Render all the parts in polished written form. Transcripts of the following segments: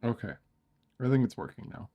Okay. I think it's working now.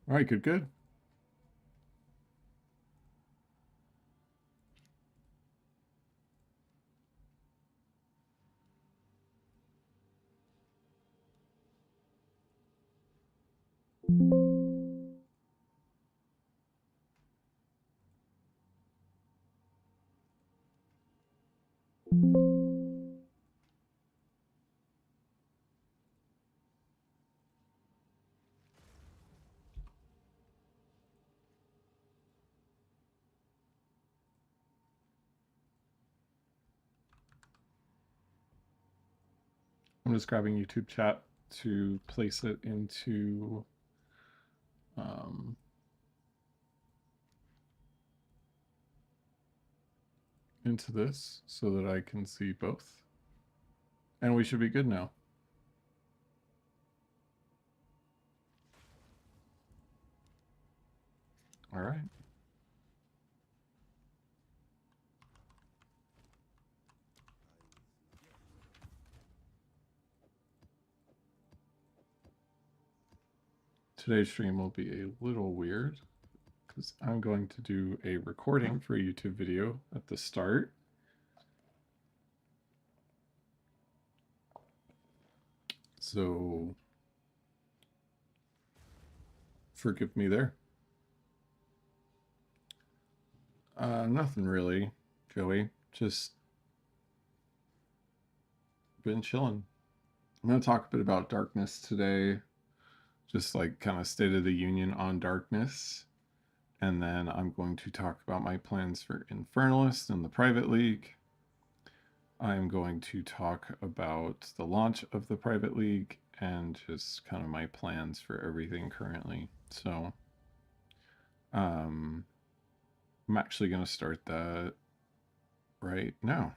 All right, good, good. I'm just grabbing YouTube chat to place it um, into this so that I can see both. And we should be good now. All right. Today's stream will be a little weird because I'm going to do a recording for a YouTube video at the start. So forgive me there. Nothing really, Joey. Just been chilling. I'm going to talk a bit about darkness today, just like kind of state of the union on darkness. And then I'm going to talk about my plans for Infernalist and the private league. I'm going to talk about the launch of the private league and just kind of my plans for everything currently. So, I'm actually going to start that right now.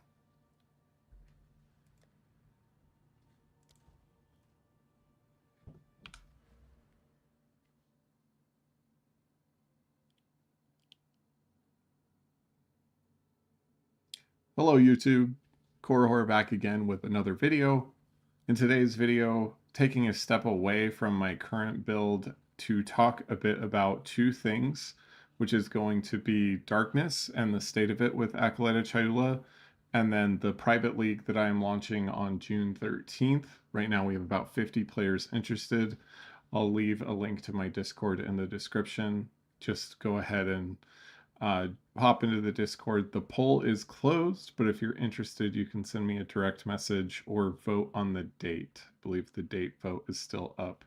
Hello, YouTube. Korahor back again with another video. In today's video, taking a step away from my current build to talk a bit about two things, which is going to be darkness and the state of it with Acolyte Chayula, and then the private league that I am launching on June 13th. Right now we have about 50 players interested. I'll leave a link to my Discord in the description. Just go ahead and hop into the Discord. The poll is closed, but if you're interested, you can send me a direct message or vote on the date. I believe the date vote is still up.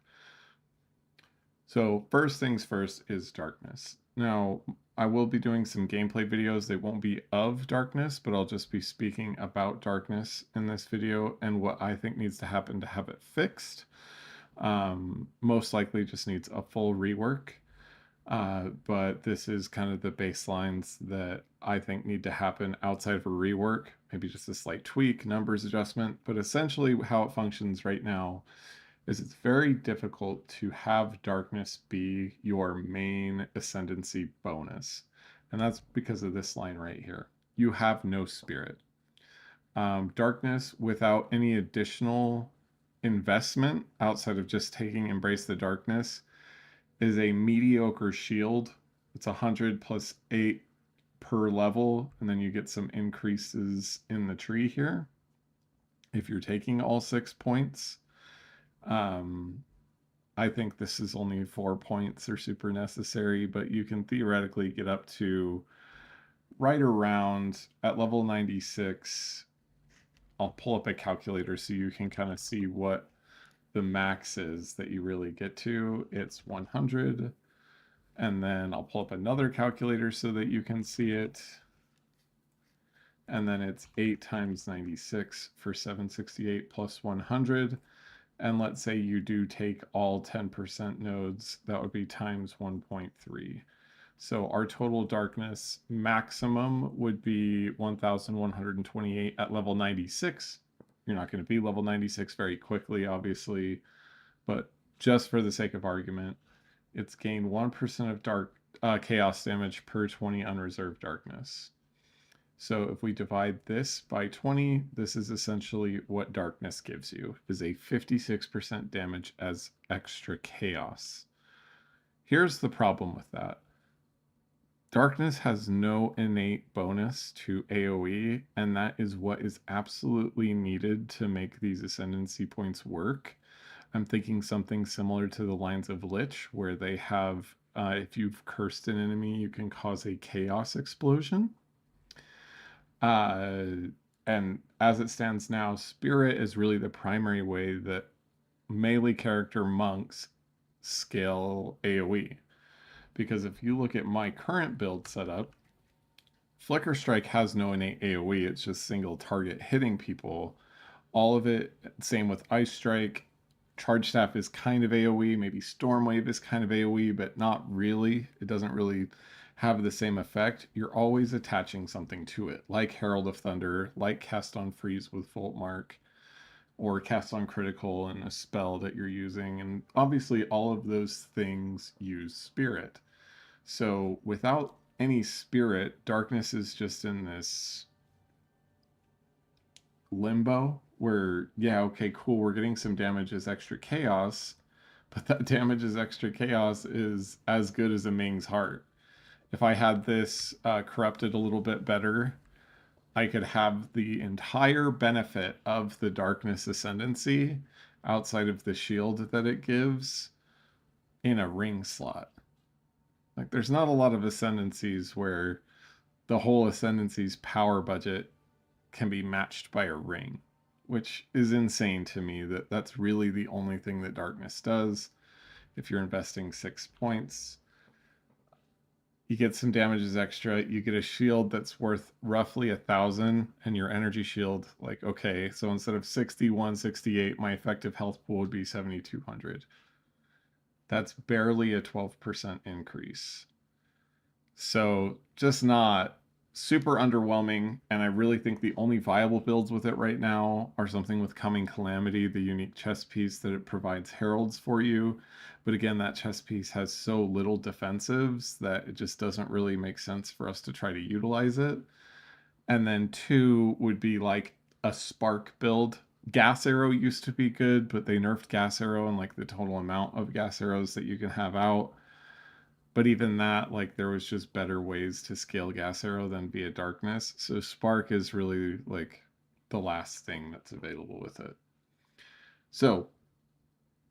So first things first is darkness. Now, I will be doing some gameplay videos. They won't be of darkness, but I'll just be speaking about darkness in this video and what I think needs to happen to have it fixed. Most likely just needs a full rework. But this is kind of the baselines that I think need to happen outside of a rework, maybe just a slight tweak, numbers adjustment. But essentially, how it functions right now is it's very difficult to have darkness be your main ascendancy bonus. And that's because of this line right here. You have no spirit. Darkness without any additional investment outside of just taking Embrace the Darkness is a mediocre shield. It's 100 plus 8 per level, and then you get some increases in the tree here if you're taking all 6 points. I think this is only 4 points are super necessary, but you can theoretically get up to right around at level 96. I'll pull up a calculator so you can kind of see what the max is that you really get to. It's 100. And then I'll pull up another calculator so that you can see it. And then it's 8 times 96 for 768 plus 100. And let's say you do take all 10% nodes, that would be times 1.3. So our total darkness maximum would be 1,128 at level 96. You're not going to be level 96 very quickly, obviously, but just for the sake of argument, it's gained 1% of dark chaos damage per 20 unreserved darkness. So if we divide this by 20, this is essentially what darkness gives you, is a 56% damage as extra chaos. Here's the problem with that. Darkness has no innate bonus to AoE, and that is what is absolutely needed to make these ascendancy points work. I'm thinking something similar to the lines of Lich, where they have, if you've cursed an enemy, you can cause a chaos explosion. And as it stands now, Spirit is really the primary way that melee character monks scale AoE. Because if you look at my current build setup, Flicker Strike has no innate AoE, it's just single target hitting people. All of it, same with Ice Strike. Charge Staff is kind of AoE, maybe Storm Wave is kind of AoE, but not really. It doesn't really have the same effect. You're always attaching something to it, like Herald of Thunder, like Cast on Freeze with Volt Mark, or Cast on Critical and a spell that you're using. And obviously all of those things use Spirit. So without any Spirit, Darkness is just in this limbo where, yeah, okay, cool, we're getting some damage as extra chaos, but that damage as extra chaos is as good as a Ming's Heart. If I had this corrupted a little bit better, I could have the entire benefit of the Darkness Ascendancy outside of the shield that it gives in a ring slot. Like, there's not a lot of Ascendancies where the whole Ascendancy's power budget can be matched by a ring, which is insane to me that that's really the only thing that Darkness does. If you're investing 6 points, you get some damages extra, you get a shield that's worth roughly 1,000, and your energy shield, like, okay, so instead of 6168, my effective health pool would be 7,200. That's barely a 12% increase. So just not super underwhelming, and I really think the only viable builds with it right now are something with Coming Calamity, the unique chess piece that it provides heralds for you. But again, that chess piece has so little defensives that it just doesn't really make sense for us to try to utilize it. And then 2 would be like a spark build. Gas Arrow used to be good, but they nerfed Gas Arrow and like the total amount of gas arrows that you can have out. But even that, like, there was just better ways to scale Gas Arrow than via Darkness. So Spark is really like the last thing that's available with it. So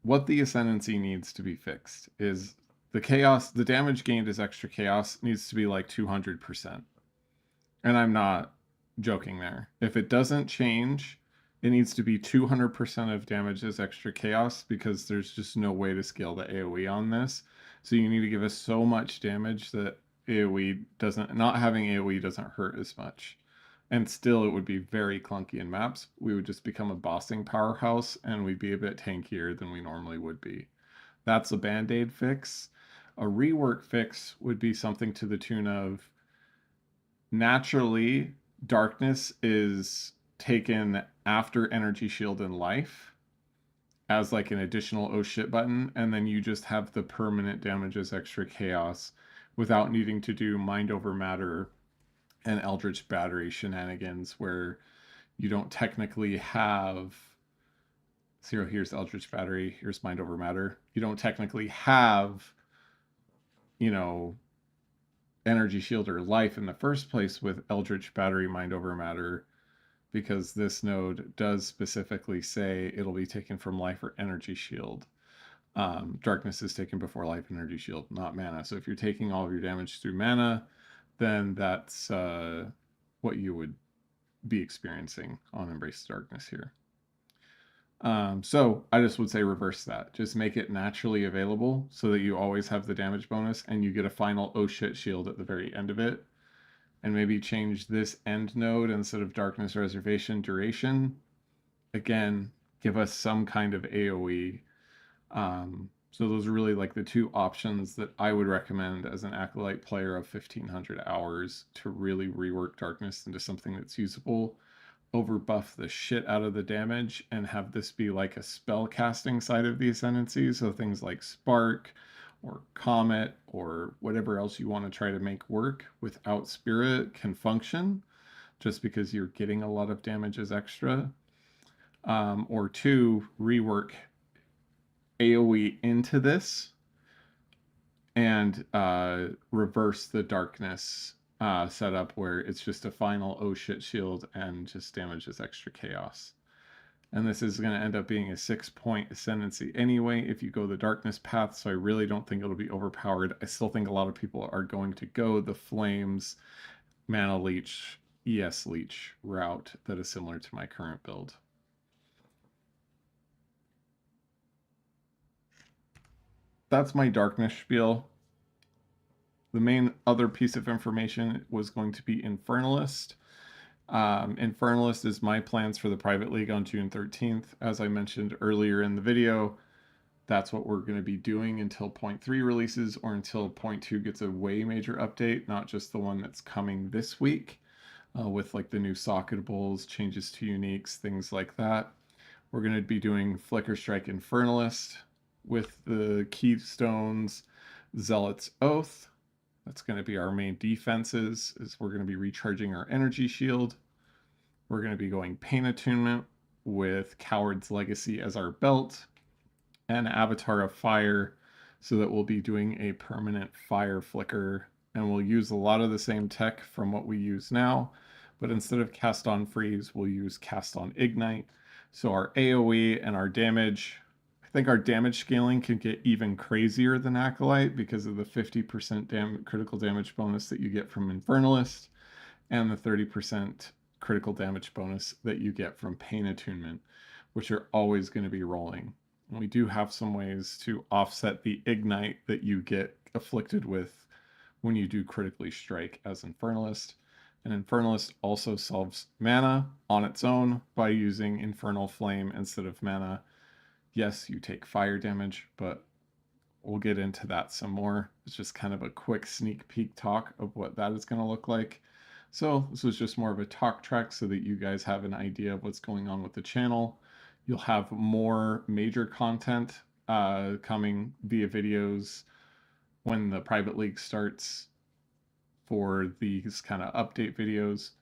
what the Ascendancy needs to be fixed is the chaos, the damage gained as extra chaos needs to be like 200%. And I'm not joking there. If it doesn't change, it needs to be 200% of damage as extra chaos, because there's just no way to scale the AoE on this. So you need to give us so much damage that AoE doesn't, not having AoE doesn't hurt as much. And still it would be very clunky in maps. We would just become a bossing powerhouse and we'd be a bit tankier than we normally would be. That's a band-aid fix. A rework fix would be something to the tune of, naturally, Darkness is taken after Energy Shield and Life as like an additional oh shit button, and then you just have the permanent damage as extra chaos without needing to do Mind Over Matter and Eldritch Battery shenanigans where you don't technically have here's Eldritch Battery, here's Mind Over Matter. You don't technically have, you know, Energy Shield or Life in the first place with Eldritch Battery, Mind Over Matter, because this node does specifically say it'll be taken from Life or Energy Shield. Darkness is taken before Life and Energy Shield, not mana. So if you're taking all of your damage through mana, then that's what you would be experiencing on Embrace the Darkness here. So I just would say reverse that. Just make it naturally available so that you always have the damage bonus and you get a final oh shit shield at the very end of it. And maybe change this end node instead of Darkness Reservation duration. Again, give us some kind of AoE. So those are really like the two options that I would recommend as an Acolyte player of 1500 hours to really rework Darkness into something that's usable. Overbuff the shit out of the damage and have this be like a spell casting side of the ascendancy. So things like Spark or Comet or whatever else you want to try to make work without Spirit can function just because you're getting a lot of damage as extra. Or two, rework AoE into this and reverse the darkness setup where it's just a final oh shit shield and just damages extra chaos. And this is going to end up being a 6-point ascendancy anyway if you go the darkness path, so I really don't think it'll be overpowered. I still think a lot of people are going to go the flames, mana leech, ES leech route that is similar to my current build. That's my darkness spiel. The main other piece of information was going to be Infernalist. Infernalist is my plans for the private league on June 13th. As I mentioned earlier in the video, that's what we're going to be doing until 0.3 releases or until 0.2 gets a way major update, not just the one that's coming this week with like the new socketables, changes to uniques, things like that. We're going to be doing Flicker Strike Infernalist with the Keystones, Zealot's Oath. That's going to be our main defenses, is we're going to be recharging our energy shield. We're going to be going Pain Attunement with Coward's Legacy as our belt and Avatar of Fire, so that we'll be doing a permanent fire flicker, and we'll use a lot of the same tech from what we use now, but instead of Cast on Freeze, we'll use Cast on Ignite. So our AoE and our damage, I think our damage scaling can get even crazier than Acolyte because of the 50% critical damage bonus that you get from Infernalist and the 30% critical damage bonus that you get from Pain Attunement, which are always going to be rolling. And we do have some ways to offset the Ignite that you get afflicted with when you do critically strike as Infernalist. And Infernalist also solves mana on its own by using Infernal Flame instead of mana. Yes, you take fire damage, but we'll get into that some more. It's just kind of a quick sneak peek talk of what that is going to look like. So this was just more of a talk track so that you guys have an idea of what's going on with the channel. You'll have more major content coming via videos when the private league starts for these kind of update videos.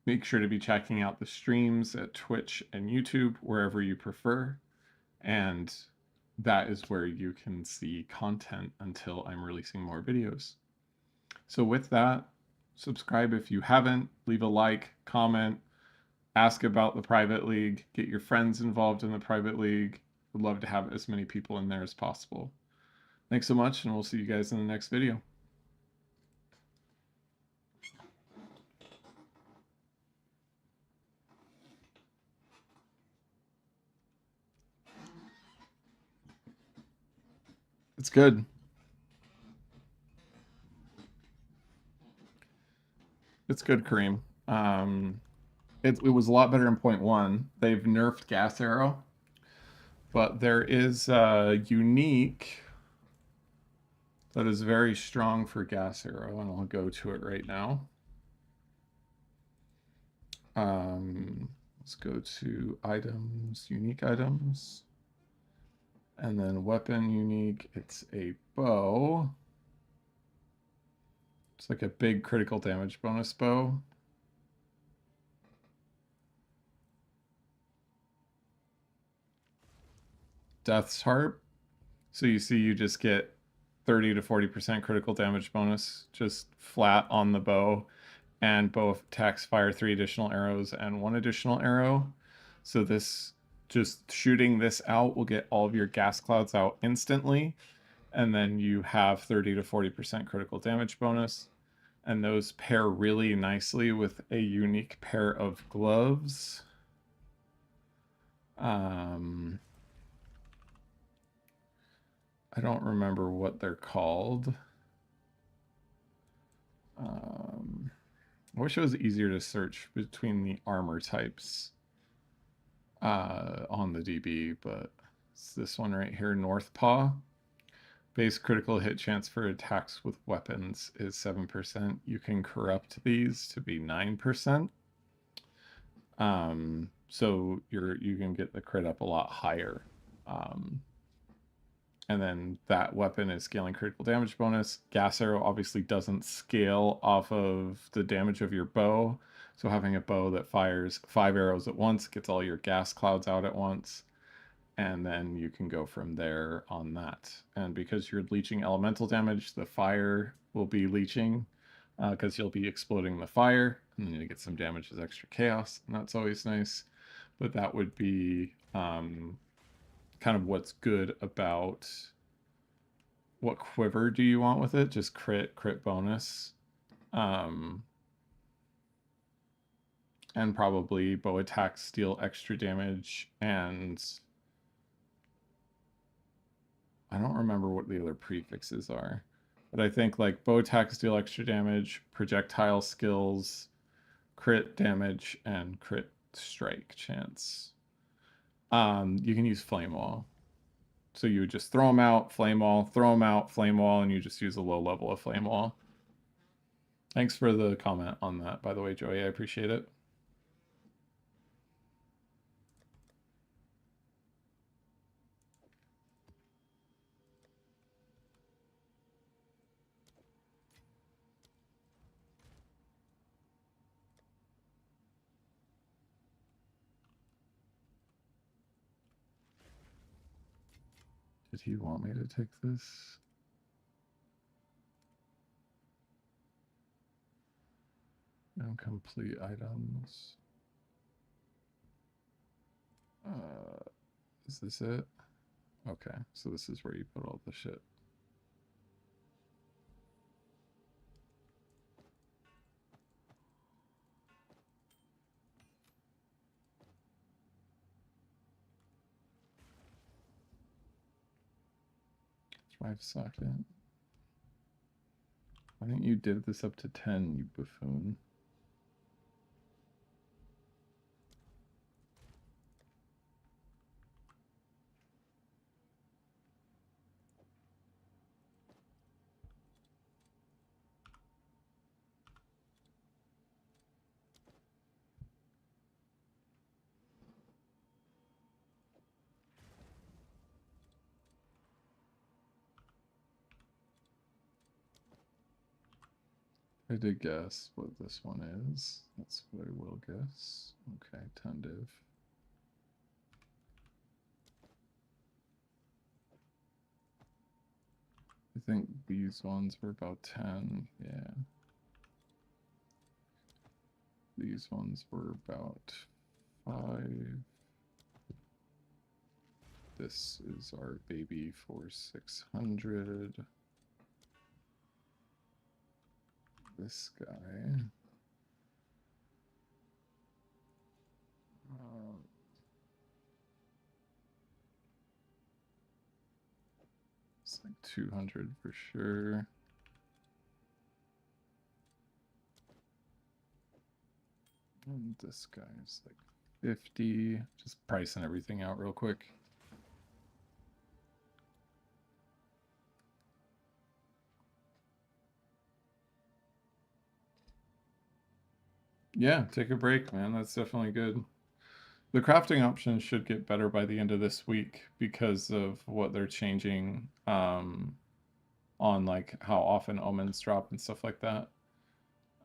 Make sure to be checking out the streams at Twitch and YouTube, wherever you prefer. And that is where you can see content until I'm releasing more videos. So with that, subscribe if you haven't, leave a like, comment, ask about the private league, get your friends involved in the private league. Would love to have as many people in there as possible. Thanks so much, and we'll see you guys in the next video. It's good. It's good, Kareem. It was a lot better in 0.1. They've nerfed Gas Arrow, but there is a unique that is very strong for Gas Arrow, and I'll go to it right now. Let's go to items, unique items, and then weapon unique. It's a bow. It's like a big critical damage bonus bow. Death's Harp. So you see you just get 30 to 40% critical damage bonus just flat on the bow, and both attacks fire 3 additional arrows and 1 additional arrow. So this, just shooting this out will get all of your gas clouds out instantly, and then you have 30 to 40% critical damage bonus. And those pair really nicely with a unique pair of gloves. I don't remember what they're called. I wish it was easier to search between the armor types on the DB, but it's this one right here, North Paw. Base critical hit chance for attacks with weapons is 7%. You can corrupt these to be 9%. So you can get the crit up a lot higher. And then that weapon is scaling critical damage bonus. Gas arrow obviously doesn't scale off of the damage of your bow. So having a bow that fires 5 arrows at once gets all your gas clouds out at once. And then you can go from there on that. And because you're leeching elemental damage, the fire will be leeching because you'll be exploding the fire. And then you get some damage as extra chaos. And that's always nice. But that would be kind of what's good about what quiver do you want with it. Just crit bonus, and probably bow attacks deal extra damage, and I don't remember what the other prefixes are, but I think like bow attacks deal extra damage, projectile skills, crit damage, and crit strike chance. You can use flame wall. So you would just throw them out, flame wall, throw them out, flame wall, and you just use a low level of flame wall. Thanks for the comment on that, by the way, Joey. I appreciate it. Did he want me to take this? Incomplete items. Is this it? Okay, so this is where you put all the shit. Drive socket. Why didn't you div this up to 10, you buffoon? I did guess what this one is. That's what I will guess. Okay, 10 div. I think these ones were about 10, yeah. These ones were about 5. This is our baby for 600. This guy. It's like 200 for sure. And this guy's like 50. Just pricing everything out real quick. Yeah, take a break, man. That's definitely good. The crafting options should get better by the end of this week because of what they're changing on like how often omens drop and stuff like that.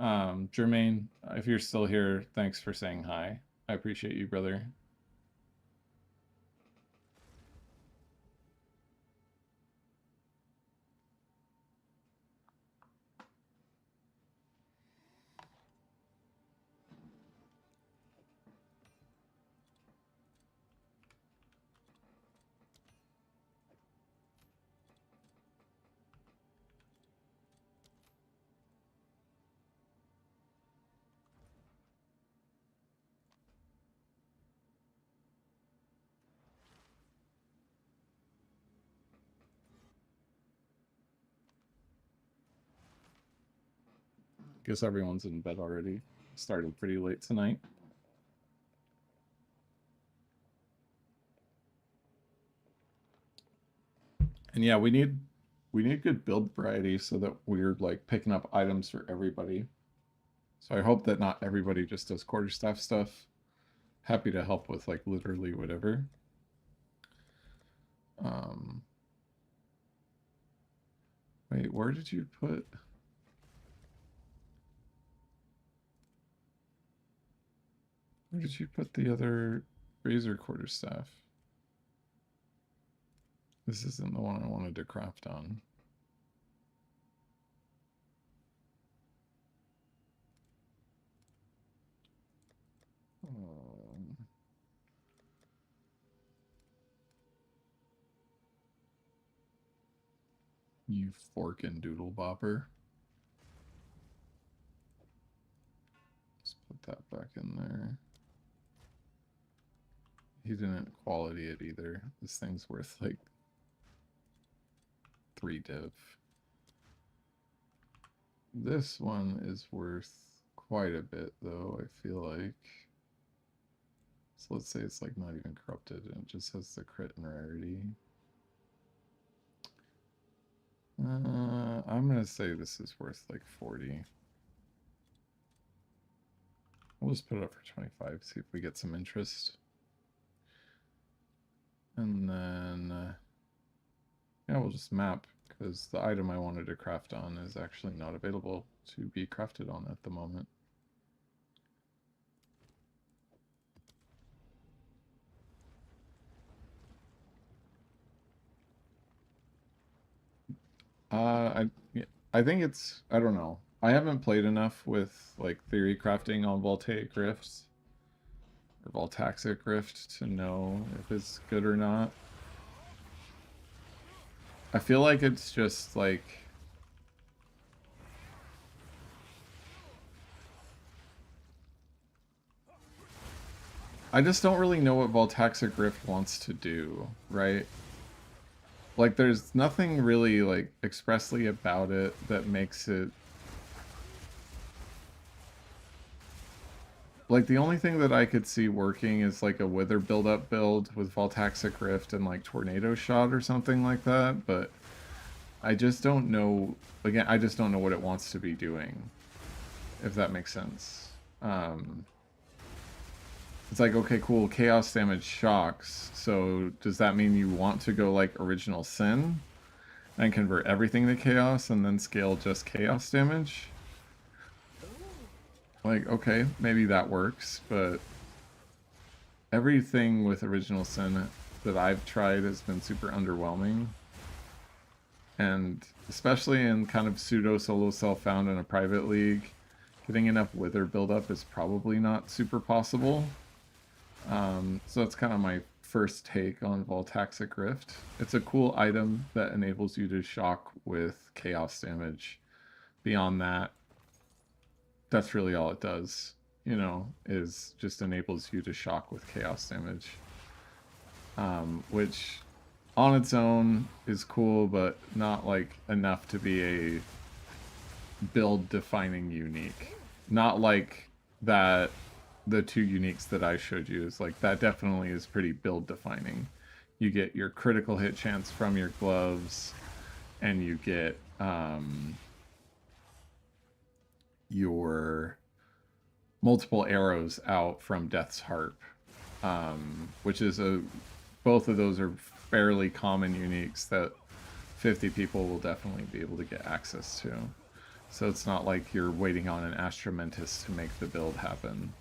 Jermaine, if you're still here, thanks for saying hi. I appreciate you, brother. Guess everyone's in bed already. Started pretty late tonight. And yeah, we need good build variety so that we're like picking up items for everybody. So I hope that not everybody just does quarterstaff stuff. Happy to help with like literally whatever. Wait, where did you put? Where did you put the other razor quarterstaff? This isn't the one I wanted to craft on. You forkin' doodle bopper. Let's put that back in there. He didn't quality it either. This thing's worth like 3 div. This one is worth quite a bit though, I feel like. So let's say it's like not even corrupted and it just has the crit and rarity. I'm gonna say this is worth like 40. We'll just put it up for 25, see if we get some interest. And then, yeah, we'll just map, because the item I wanted to craft on is actually not available to be crafted on at the moment. I think it's, I don't know. I haven't played enough with like theory crafting on Voltaic Rifts or Voltaxic Rift to know if it's good or not. I feel like it's just like I just don't really know what Voltaxic Rift wants to do, right? Like there's nothing really like expressly about it that makes it like the only thing that I could see working is like a Wither build-up build with Voltaxic Rift and like Tornado Shot or something like that, but I just don't know, again, I just don't know what it wants to be doing, if that makes sense. It's like, okay, cool, chaos damage shocks, so does that mean you want to go like Original Sin and convert everything to chaos and then scale just chaos damage? Like, okay, maybe that works, but everything with Original Sin that I've tried has been super underwhelming. And especially in kind of pseudo solo self-found in a private league, getting enough Wither buildup is probably not super possible. So that's kind of my first take on Voltaxic Rift. It's a cool item that enables you to shock with chaos damage. Beyond that, that's really all it does, you know, is just enables you to shock with chaos damage. Which on its own is cool, but not like enough to be a build defining unique. Not like that the 2 uniques that I showed you is like that definitely is pretty build defining. You get your critical hit chance from your gloves, and you get your multiple arrows out from Death's Harp, which is both of those are fairly common uniques that 50 people will definitely be able to get access to. So it's not like you're waiting on an Astramentus to make the build happen.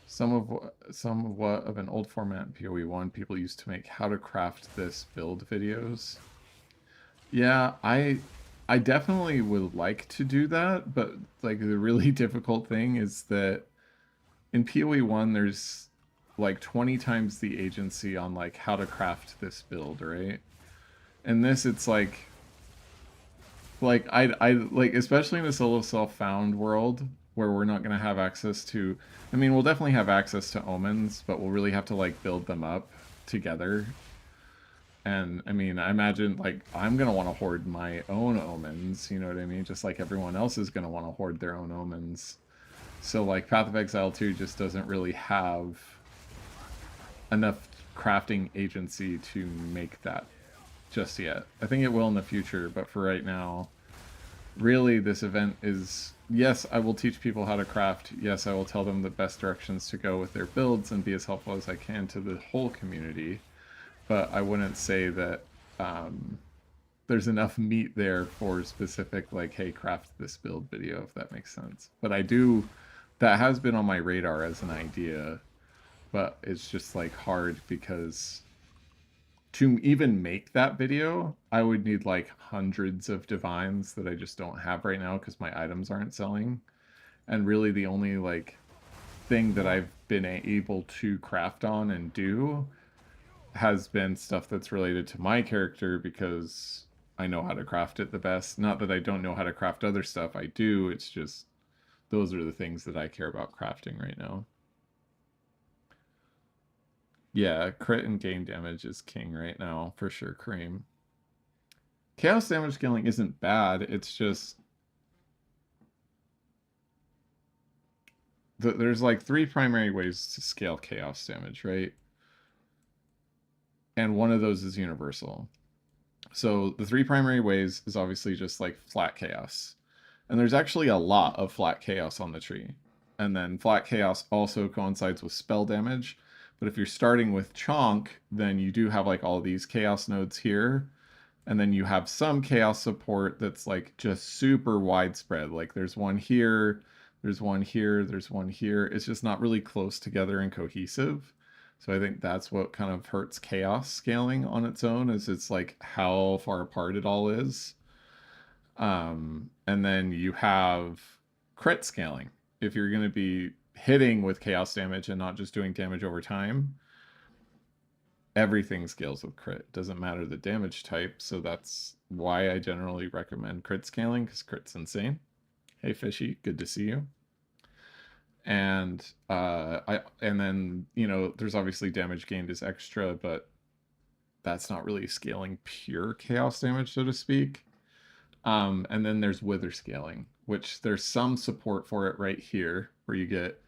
Some of what of an old format in PoE 1 people used to make how to craft this build videos. Yeah, I definitely would like to do that, but like the really difficult thing is that in PoE 1 there's like 20 times the agency on like how to craft this build, right? And this it's like like I like, especially in a solo self-found world where we're not gonna have access to. I mean, we'll definitely have access to omens, but we'll really have to like build them up together. And I mean, I imagine like I'm gonna want to hoard my own omens. You know what I mean? Just like everyone else is gonna want to hoard their own omens. So like Path of Exile 2 just doesn't really have enough crafting agency to make that just yet. I think it will in the future, but for right now, really this event is, yes, I will teach people how to craft. Yes, I will tell them the best directions to go with their builds and be as helpful as I can to the whole community. But I wouldn't say that there's enough meat there for specific, like, hey, craft this build video, if that makes sense. But I do, that has been on my radar as an idea, but it's just like hard because to even make that video, I would need like hundreds of divines that I just don't have right now because my items aren't selling. And really the only like thing that I've been able to craft on and do has been stuff that's related to my character because I know how to craft it the best. Not that I don't know how to craft other stuff, I do. It's just those are the things that I care about crafting right now. Yeah, crit and gain damage is king right now, for sure, Cream. Chaos damage scaling isn't bad, it's just there's like 3 primary ways to scale chaos damage, right? And one of those is universal. So the 3 primary ways is obviously just like flat chaos. And there's actually a lot of flat chaos on the tree. And then flat chaos also coincides with spell damage. But if you're starting with Chonk, then you do have like all these chaos nodes here. And then you have some chaos support that's like just super widespread. Like there's one here, there's one here, there's one here. It's just not really close together and cohesive. So I think that's what kind of hurts chaos scaling on its own, is it's like how far apart it all is. And then you have crit scaling. If you're going to be hitting with chaos damage and not just doing damage over time, everything scales with crit. Doesn't matter the damage type. So that's why I generally recommend crit scaling, because crit's insane. Hey Fishy, good to see you. And and then, you know, there's obviously damage gained is extra, but that's not really scaling pure chaos damage, so to speak. And then there's wither scaling, which there's some support for it right here, where you get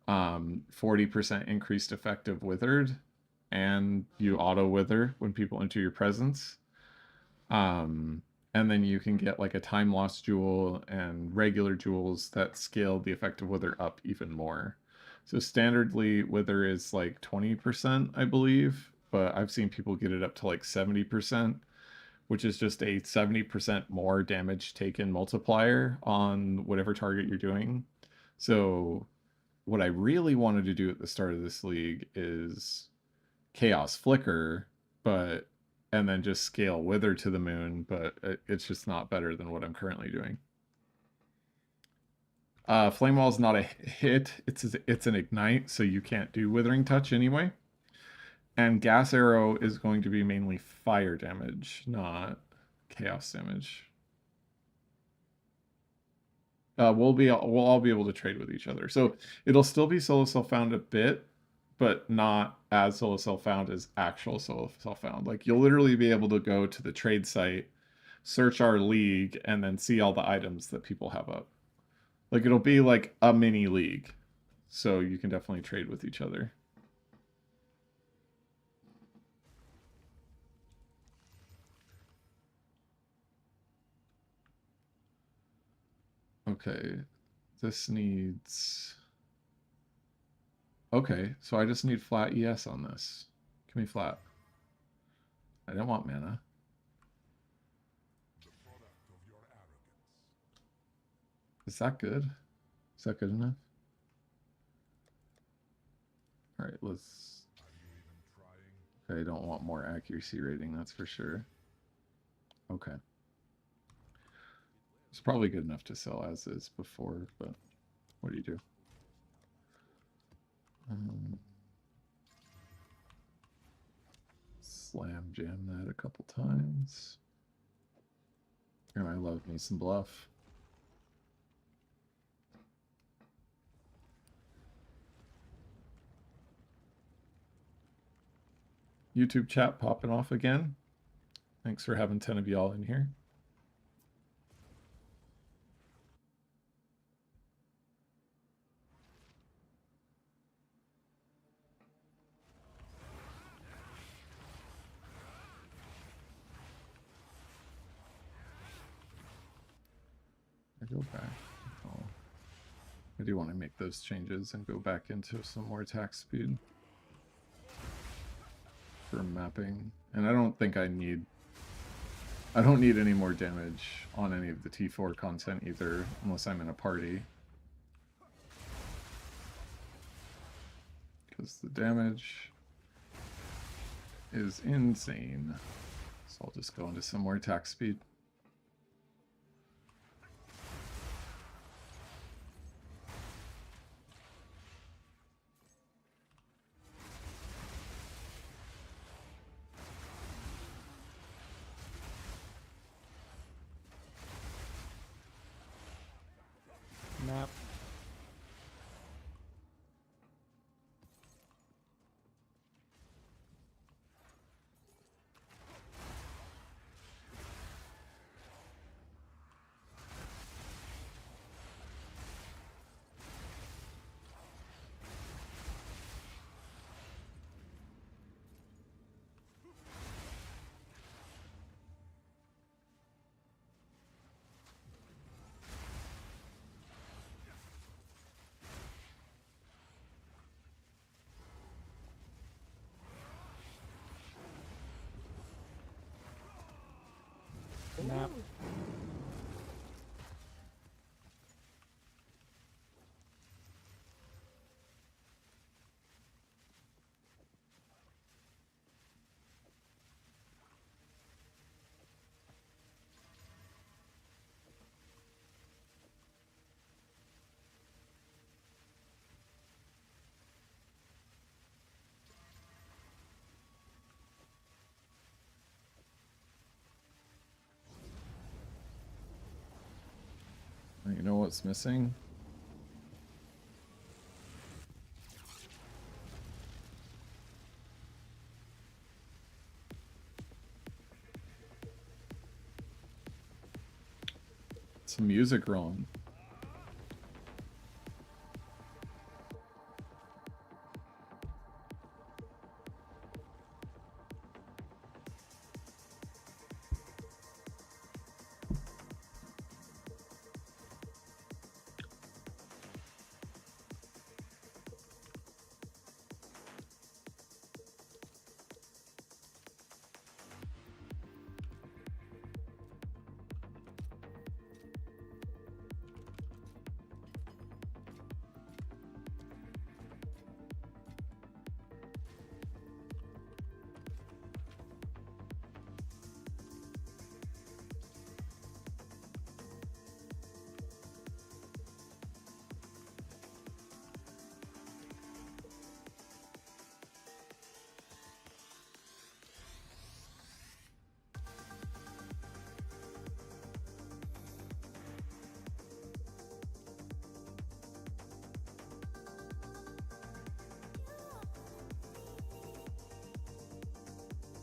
40% increased effective withered, and you auto wither when people enter your presence. And then you can get like a time loss jewel and regular jewels that scale the effective wither up even more. So standardly, wither is like 20%, I believe, but I've seen people get it up to like 70%, which is just a 70% more damage taken multiplier on whatever target you're doing. So what I really wanted to do at the start of this league is Chaos Flicker, but and then just scale Wither to the moon, but it's just not better than what I'm currently doing. Flame Wall is not a hit, it's an ignite, so you can't do Withering Touch anyway. And Gas Arrow is going to be mainly fire damage, not chaos damage. We'll all be able to trade with each other. So it'll still be solo self-found a bit, but not as solo self-found as actual solo self-found. Like you'll literally be able to go to the trade site, search our league, and then see all the items that people have up. Like it'll be like a mini league. So you can definitely trade with each other. Okay, this needs... Okay, so I just need flat ES on this. Give me flat. I don't want mana. Is that good? Is that good enough? Alright, let's... Okay, I don't want more accuracy rating, that's for sure. Okay. It's probably good enough to sell as is before, but what do you do? Slam jam that a couple times. And I love me some bluff. YouTube chat popping off again. Thanks for having 10 of y'all in here. I go back. Oh, I do want to make those changes and go back into some more attack speed for mapping. And I don't think I don't need any more damage on any of the T4 content either, unless I'm in a party. Because the damage is insane. So I'll just go into some more attack speed. Map. Map. You know what's missing? Some music rolling.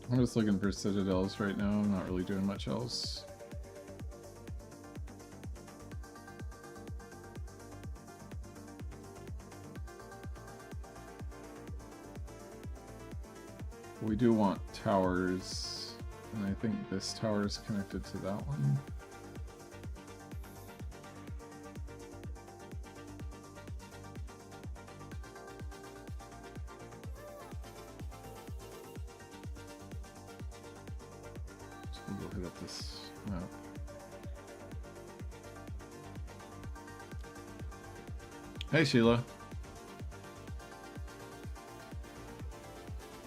I'm just looking for citadels right now. I'm not really doing much else. We do want towers, and I think this tower is connected to that one. Go hit up this map. Hey Sheila.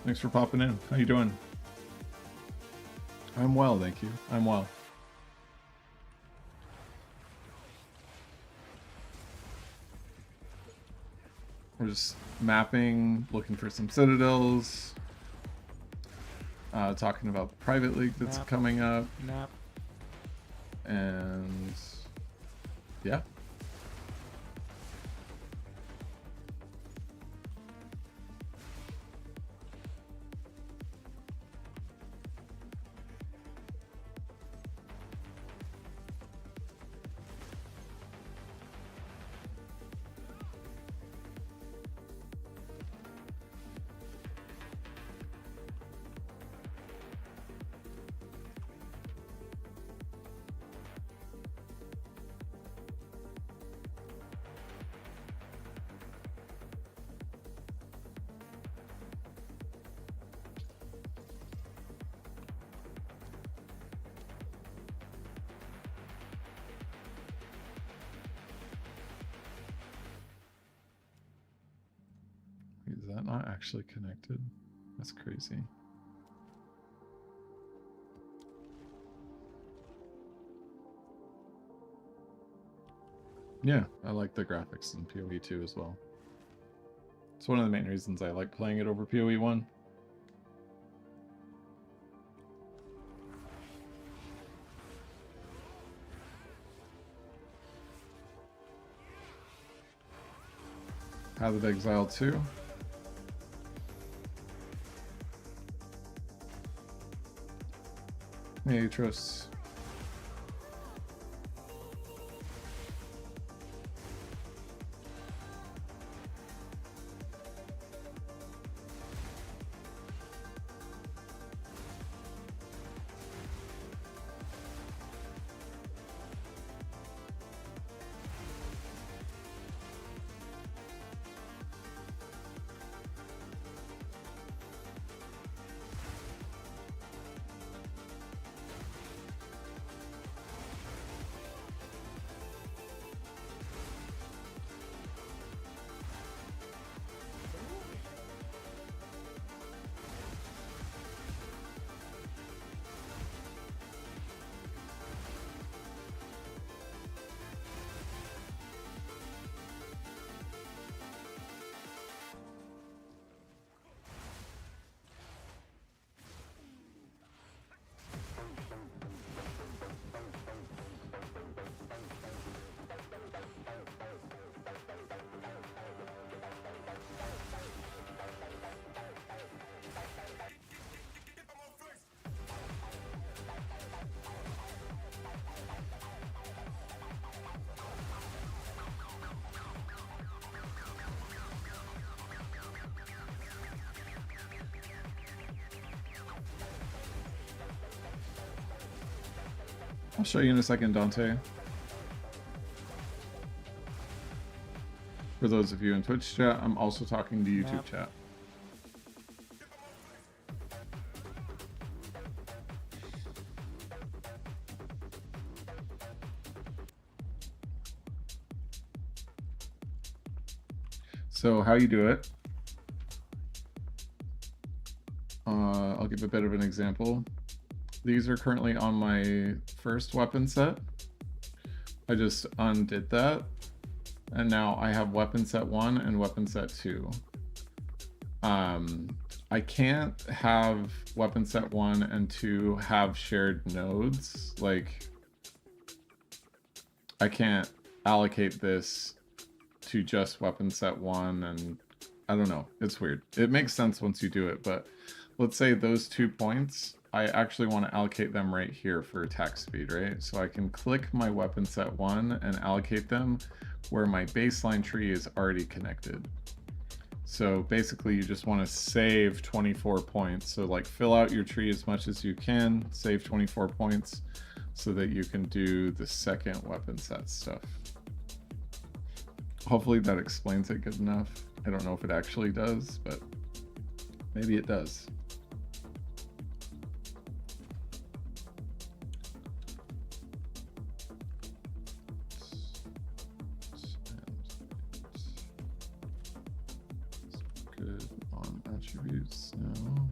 Thanks for popping in. How you doing? I'm well, thank you. I'm well. We're just mapping, looking for some citadels. Talking about the private league that's coming up. And yeah. Is that not actually connected? That's crazy. Yeah, I like the graphics in PoE 2 as well. It's one of the main reasons I like playing it over PoE 1. Path of Exile 2. Matros. I'll show you in a second, Dante. For those of you in Twitch chat, I'm also talking to YouTube chat. So how you do it, I'll give a bit of an example. These are currently on my first weapon set. I just undid that. And now I have weapon set 1 and weapon set 2. I can't have weapon set 1 and 2 have shared nodes. Like, I can't allocate this to just weapon set 1, and I don't know. It's weird. It makes sense once you do it, but let's say those 2 points, I actually want to allocate them right here for attack speed, right? So I can click my weapon set 1 and allocate them where my baseline tree is already connected. So basically you just want to save 24 points. So like fill out your tree as much as you can, save 24 points so that you can do the second weapon set stuff. Hopefully that explains it good enough. I don't know if it actually does, but maybe it does. Good on attributes now.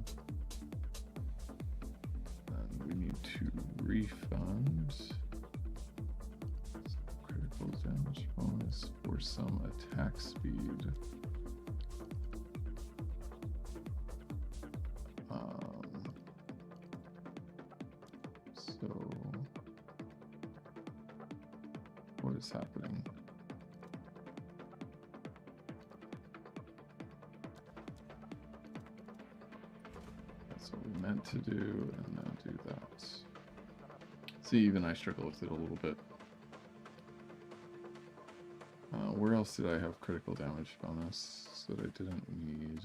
And we need to refund critical damage bonus for some attack speed. So is happening? That's what we meant to do, and now do that. See, even I struggle with it a little bit. Where else did I have critical damage bonus that I didn't need?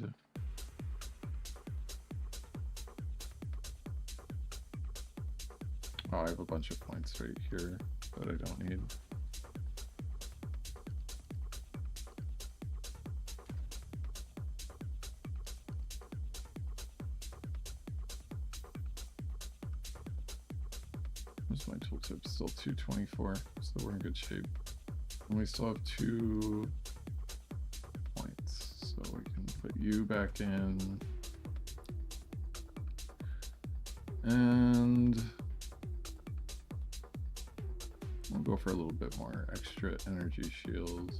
Oh, I have a bunch of points right here that I don't need. Where's my tooltip? Still 224, so we're in good shape. And we still have 2 points, so we can put you back in. And we'll go for a little bit more extra energy shield.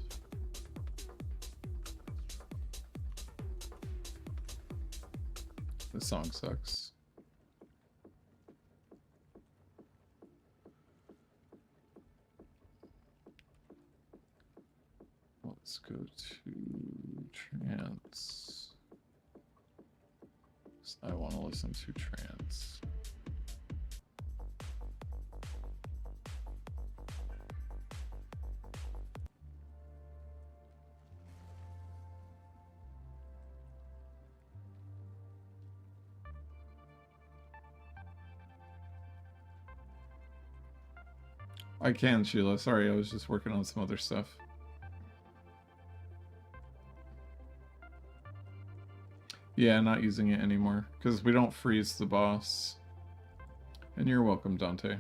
This song sucks. Let's go to trance. I want to listen to trance. I can, Sheila. Sorry, I was just working on some other stuff. Yeah, not using it anymore, because we don't freeze the boss. And you're welcome, Dante.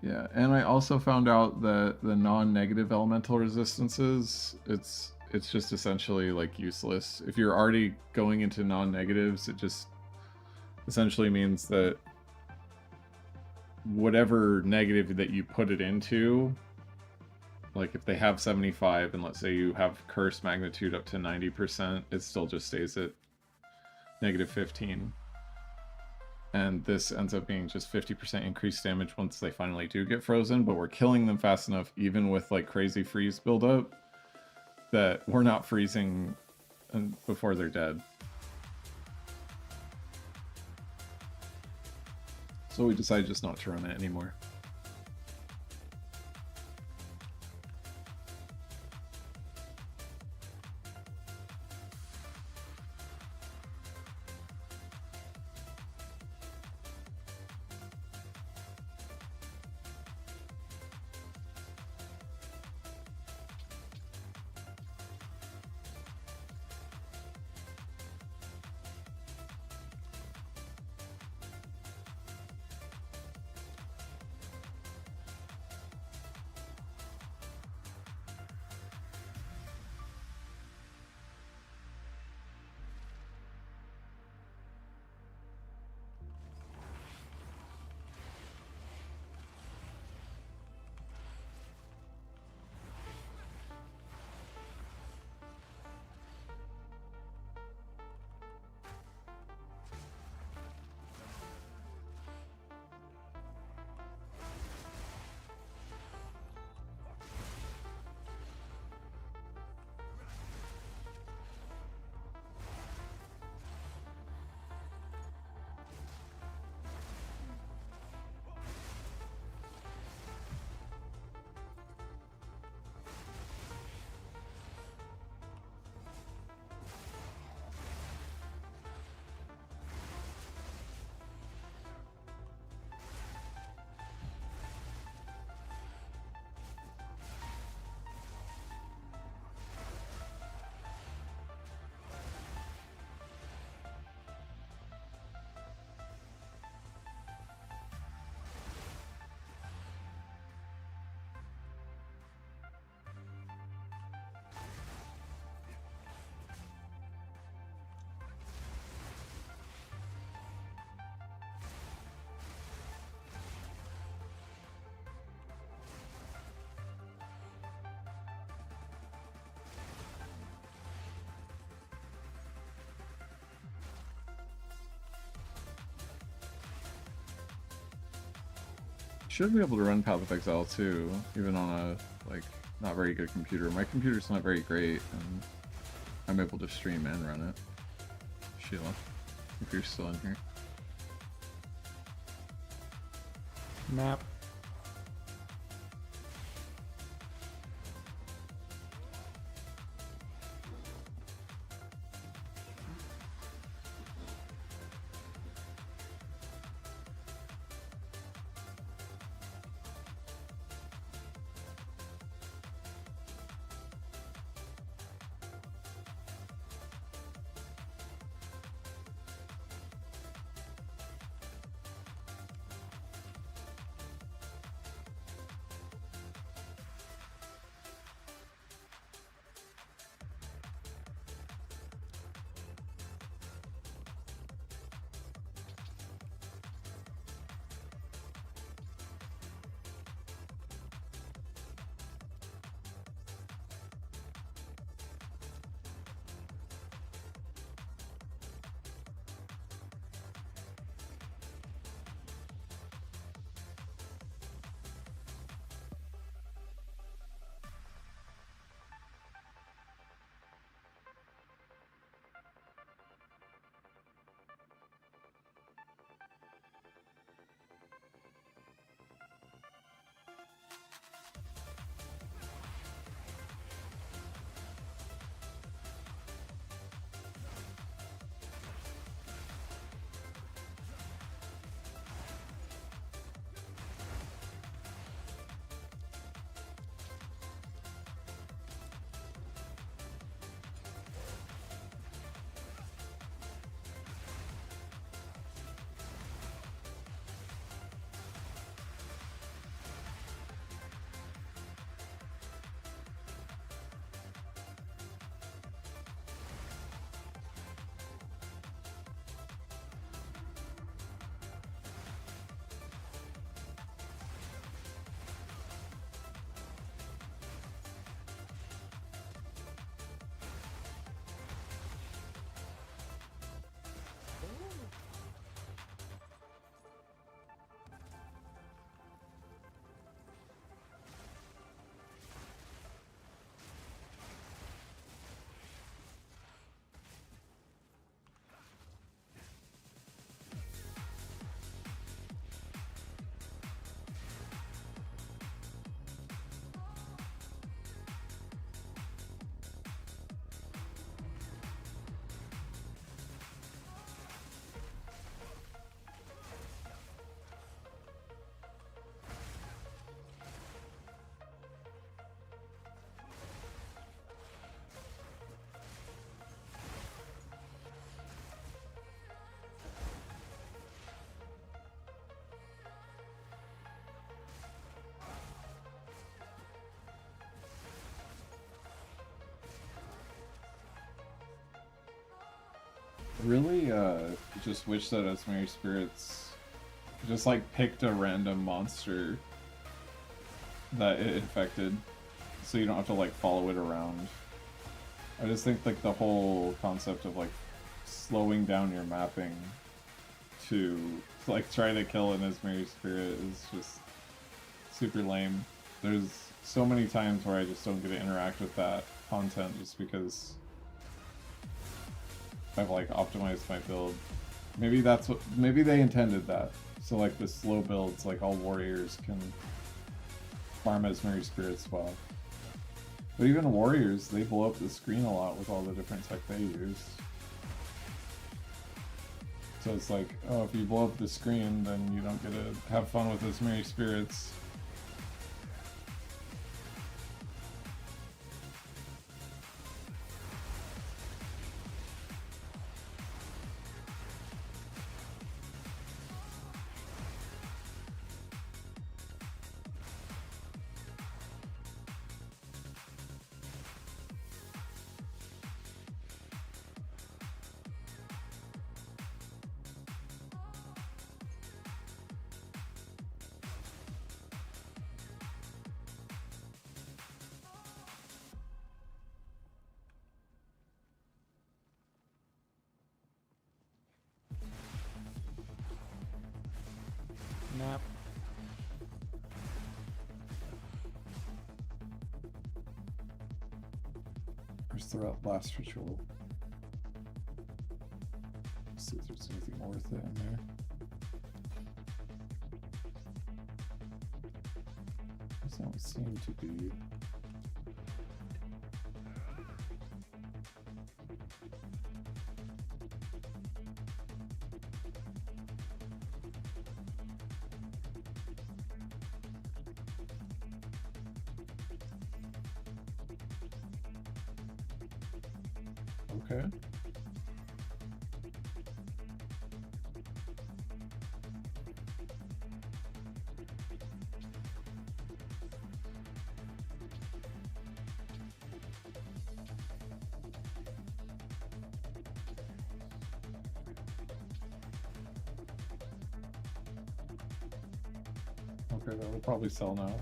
Yeah, and I also found out that the non-negative elemental resistances, it's just essentially like useless. If you're already going into non-negatives, it just essentially means that whatever negative that you put it into, like if they have 75 and let's say you have curse magnitude up to 90%, it still just stays at -15. And this ends up being just 50% increased damage once they finally do get frozen, but we're killing them fast enough, even with like crazy freeze buildup, that we're not freezing before they're dead. So we decided just not to run it anymore. should be able to run Path of Exile too, even on a like not very good computer. My computer's not very great, and I'm able to stream and run it. Sheila, if you're still in here. Map. Really, just wish that Ismary Spirits just like picked a random monster that it infected, so you don't have to like follow it around. I just think like the whole concept of like slowing down your mapping to like try to kill an Ismary Spirit is just super lame. There's so many times where I just don't get to interact with that content just because I've like optimized my build. Maybe that's what, maybe they intended that. So like the slow builds, like all warriors can farm Ismary Spirits well. But even warriors, they blow up the screen a lot with all the different tech they use. So it's like, oh, if you blow up the screen, then you don't get to have fun with Ismary Spirits. Where's the last ritual? Let's see if there's anything worth it in there. Doesn't seem to be. Okay. Okay, that will probably sell now.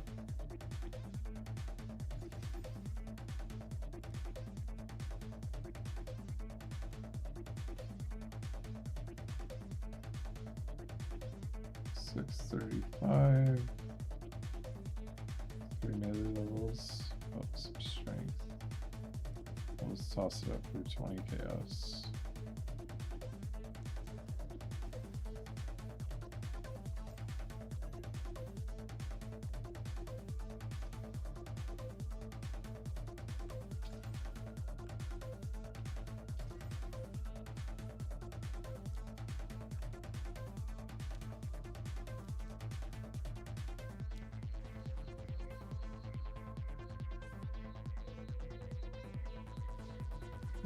$635. 3 melee levels. Oh, some strength. Let's toss it up for 20 chaos.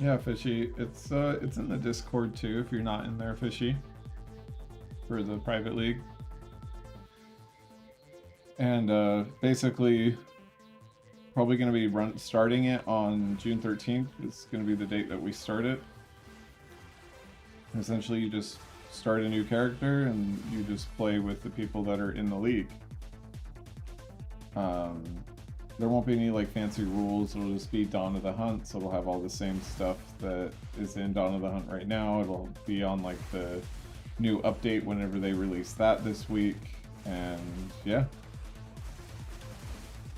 Yeah, Fishy. It's in the Discord too if you're not in there, Fishy. For the private league. And basically probably gonna be starting it on June 13th. It's gonna be the date that we start it. Essentially you just start a new character and you just play with the people that are in the league. There won't be any like fancy rules. It'll just be Dawn of the Hunt, so it'll have all the same stuff that is in Dawn of the Hunt right now. It'll be on like the new update whenever they release that this week, and yeah.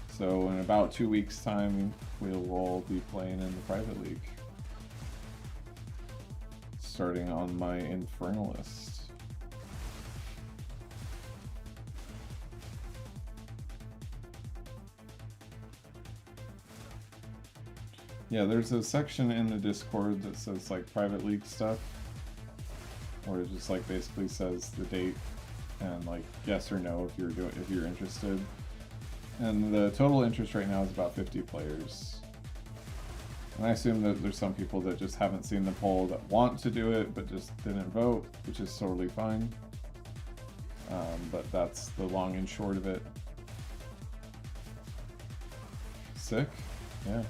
So in about 2 weeks time, we'll all be playing in the private league. Starting on my Infernalist. Yeah, there's a section in the Discord that says like private league stuff, where it just like basically says the date and like yes or no if you're interested. And the total interest right now is about 50 players. And I assume that there's some people that just haven't seen the poll that want to do it but just didn't vote, which is totally fine. But that's the long and short of it. Sick, yeah.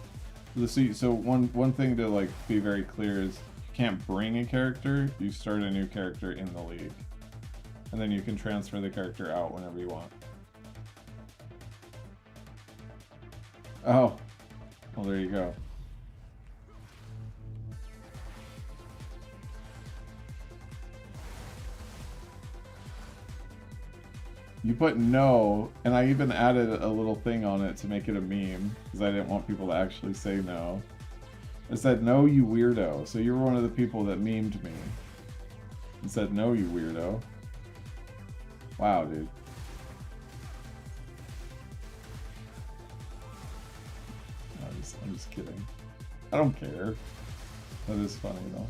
So one thing to like be very clear is you can't bring a character, you start a new character in the league. And then you can transfer the character out whenever you want. Oh, well there you go. You put no, and I even added a little thing on it to make it a meme, because I didn't want people to actually say no. I said, no, you weirdo. So you were one of the people that memed me. And said, no, you weirdo. Wow, dude. I'm just kidding. I don't care. That is funny, though.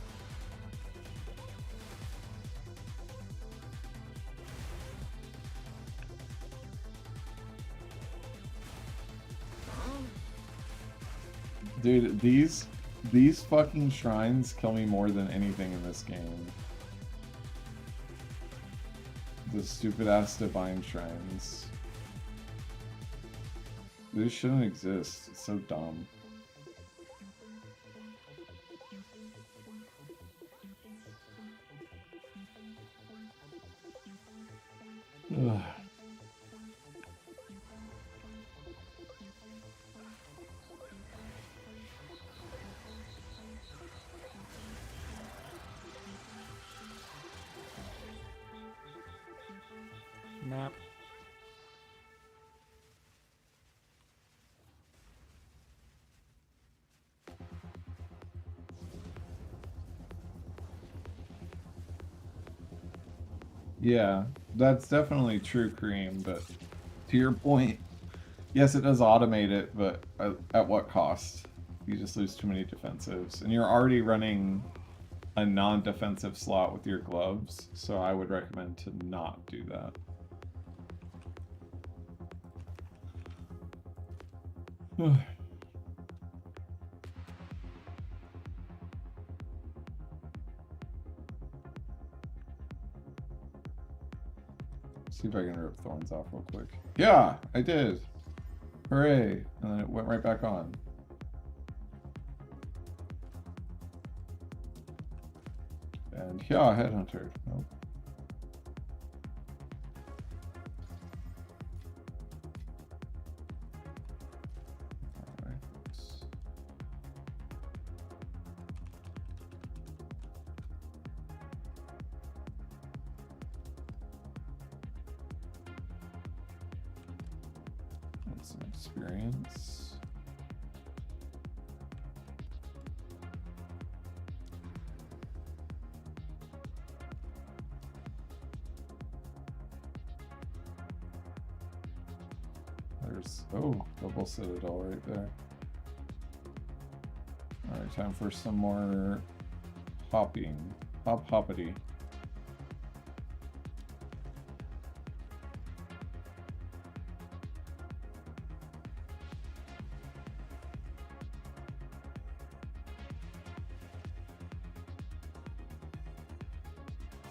Dude, these fucking shrines kill me more than anything in this game. The stupid ass divine shrines. This shouldn't exist. It's so dumb. Ugh. Map. Yeah, that's definitely true, Cream, but to your point, yes, it does automate it, but at what cost? You just lose too many defensives. And you're already running a non-defensive slot with your gloves, so I would recommend to not do that. See if I can rip thorns off real quick. Yeah, I did. Hooray! And then it went right back on. And yeah, headhunter. Nope. Alright. That's some experience. There's, oh, double citadel right there. Alright, time for some more hopping. Hoppity.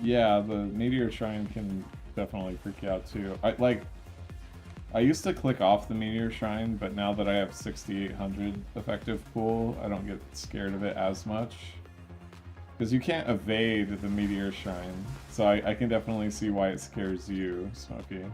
Yeah, the meteor shrine can definitely freak you out too. I used to click off the meteor shrine, but now that I have 6800 effective pool, I don't get scared of it as much. Because you can't evade the meteor shrine, so I can definitely see why it scares you, Smokey.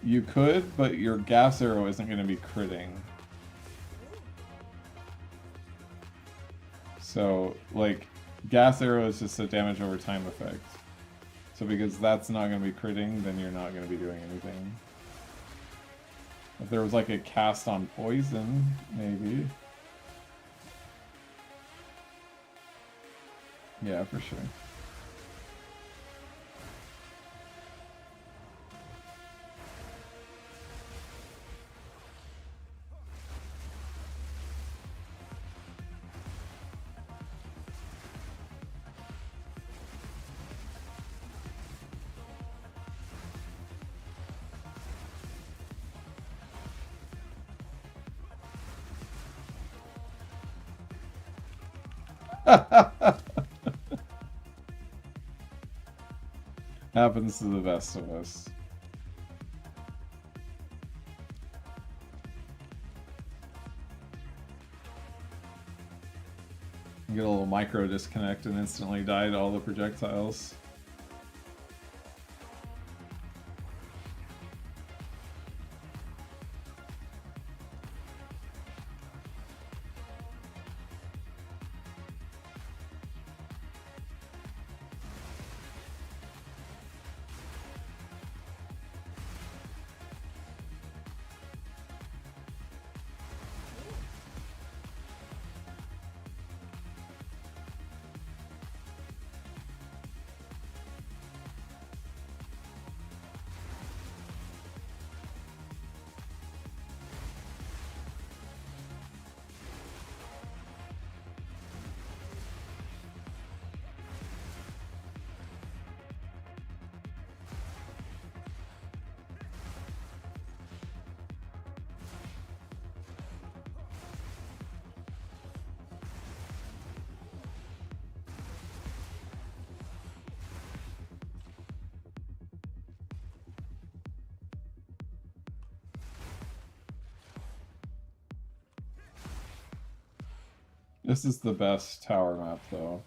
You could, but your gas arrow isn't going to be critting. So, like, gas arrow is just a damage over time effect. So because that's not going to be critting, then you're not going to be doing anything. If there was like a cast on poison, maybe. Yeah, for sure. Happens to the best of us. You get a little micro disconnect and instantly die to all the projectiles. This is the best tower map, though.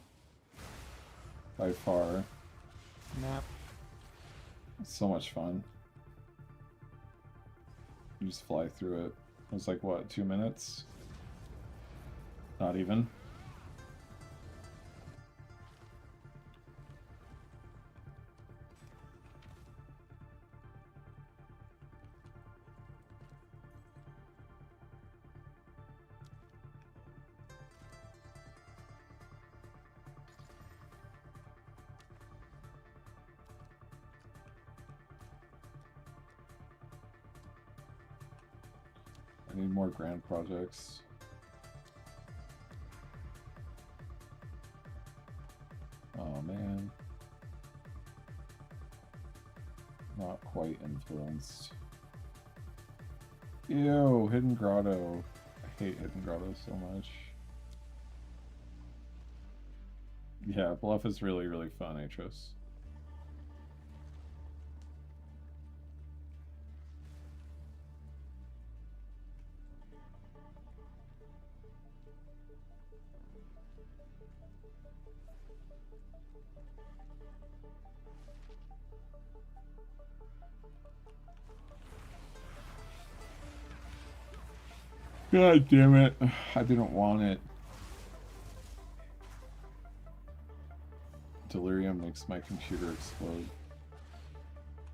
By far. Map. It's so much fun. You just fly through it. It was like, what, 2 minutes? Not even. I need more grand projects. Oh man. Not quite influenced. Ew, Hidden Grotto. I hate Hidden Grotto so much. Yeah, Bluff is really, really fun, Atros. God damn it. I didn't want it. Delirium makes my computer explode.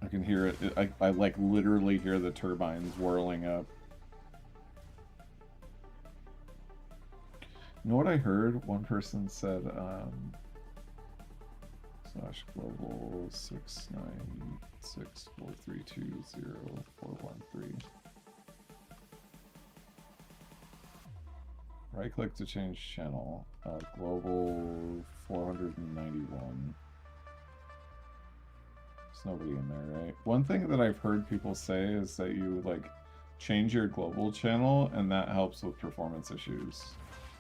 I can hear it. I like literally hear the turbines whirling up. You know what I heard? One person said, slash global 69643204113. Right click to change channel. Global 491. There's nobody in there, right? One thing that I've heard people say is that you like change your global channel and that helps with performance issues.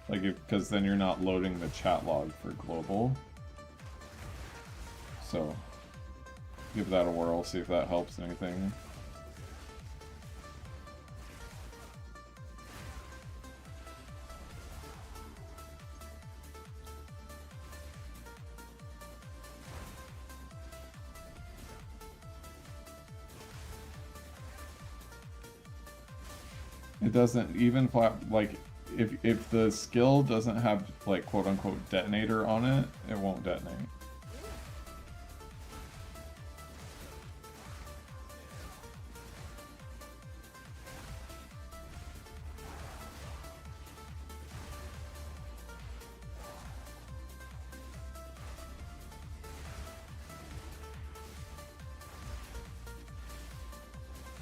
Like because then you're not loading the chat log for global. So give that a whirl, see if that helps anything. It doesn't even like if the skill doesn't have like quote unquote detonator on it, it won't detonate.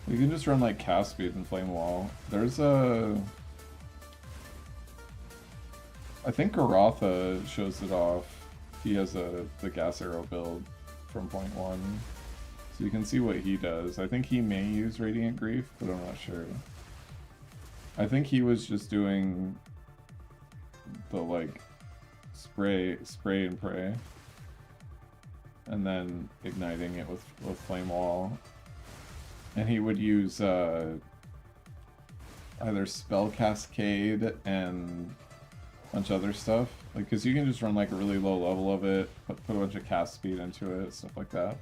You can just run like cast speed and flame wall. There's a... I think Garatha shows it off. He has the gas arrow build from point 1. So you can see what he does. I think he may use Radiant Grief, but I'm not sure. I think he was just doing the like spray and pray. And then igniting it with flame wall. And he would use either Spell Cascade and a bunch of other stuff. Like, because you can just run like a really low level of it, put a bunch of cast speed into it, stuff like that.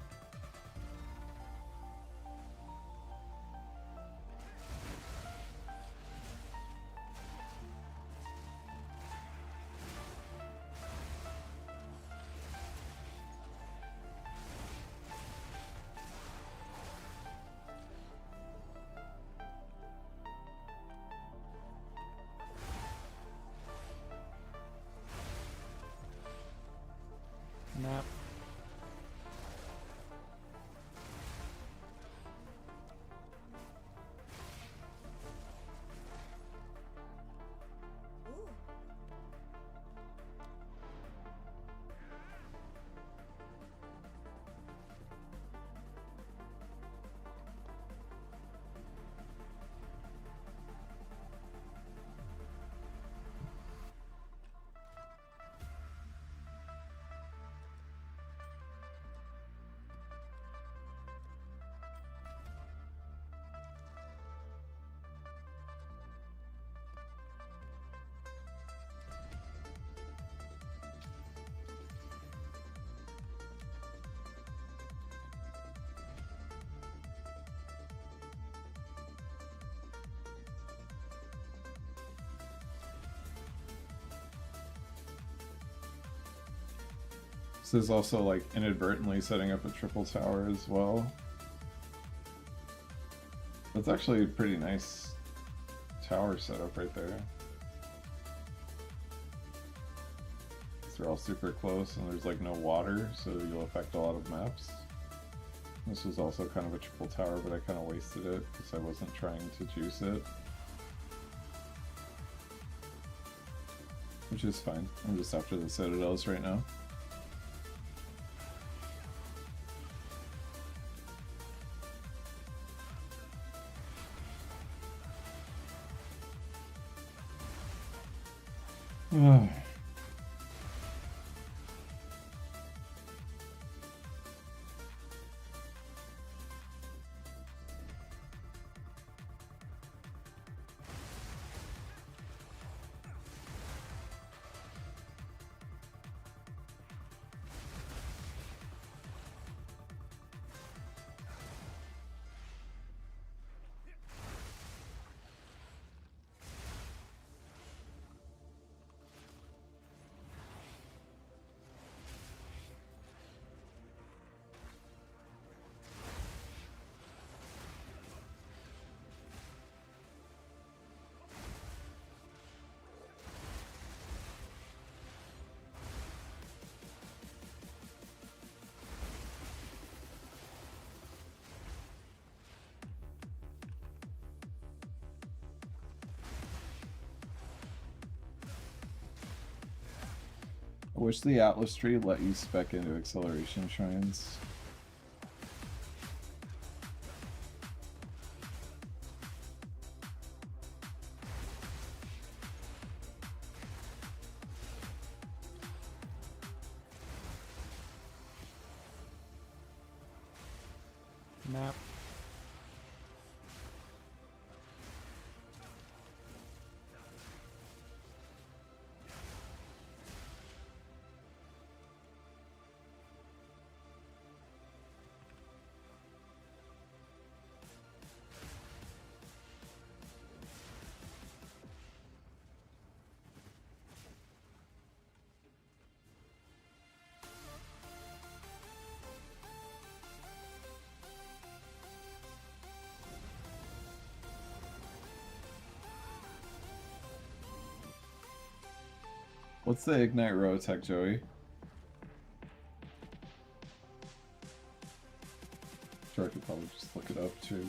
Map. This is also like inadvertently setting up a triple tower as well. That's actually a pretty nice tower setup right there. They're all super close and there's like no water, so you'll affect a lot of maps. This was also kind of a triple tower, but I kind of wasted it because I wasn't trying to juice it. which is fine. I'm just after the citadels right now. I wish the Atlas tree let you spec into acceleration shrines. Map. What's the Ignite Rotech, Joey? Sure, I could probably just look it up too.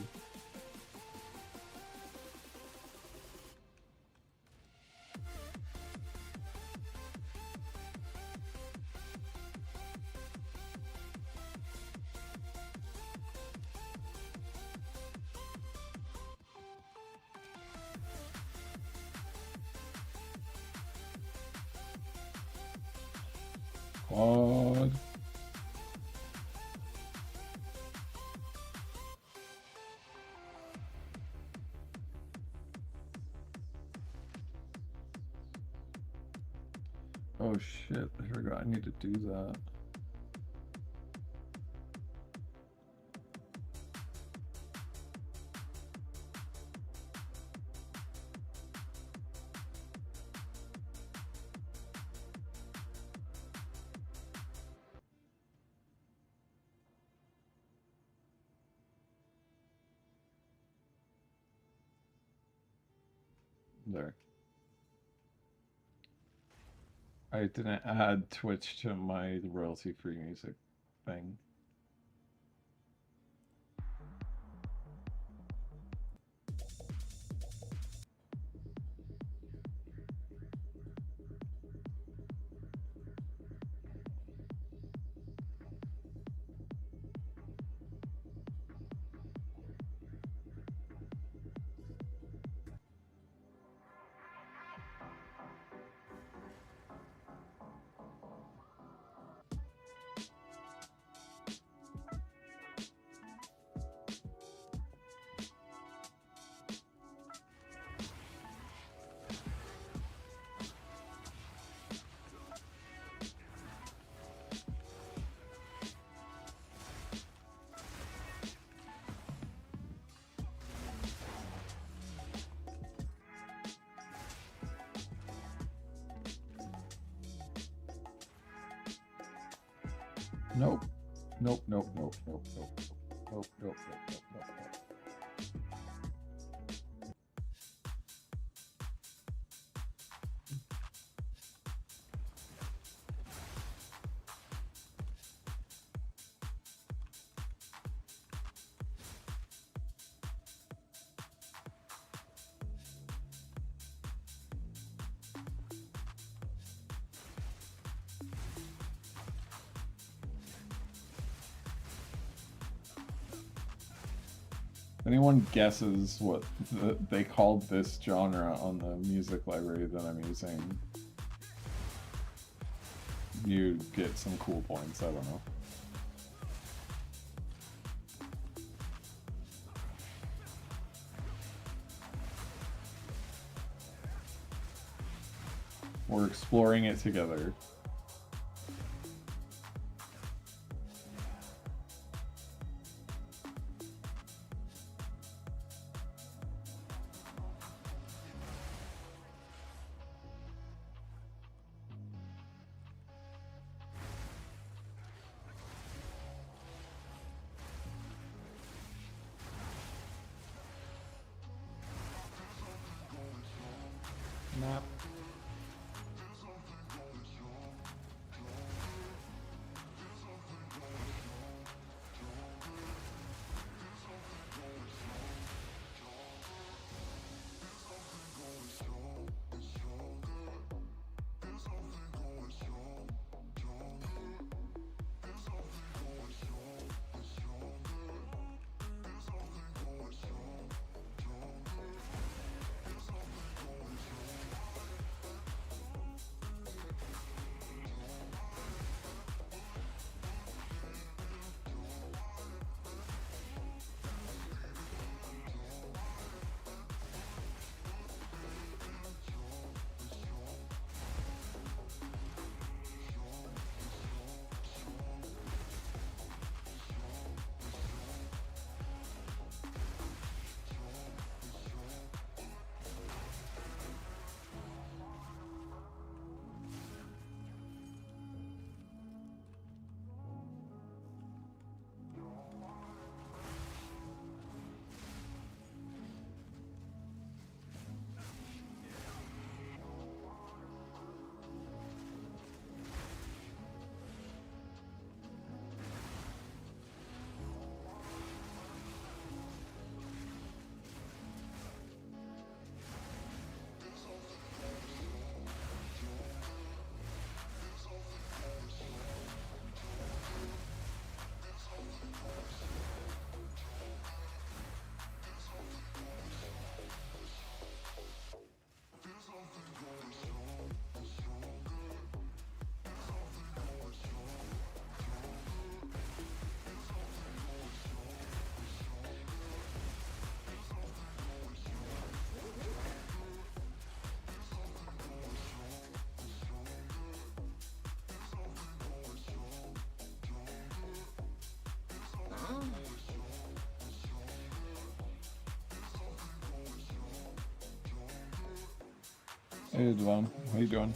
Quad. Oh shit, I forgot I need to do that. There. I didn't add Twitch to my royalty-free music thing. Nope. Nope, nope, nope, nope, nope, nope, nope, nope, nope, nope, nope. anyone guesses what they called this genre on the music library that I'm using, you get some cool points. I don't know. We're exploring it together. Map. Hey Devon, how you doing?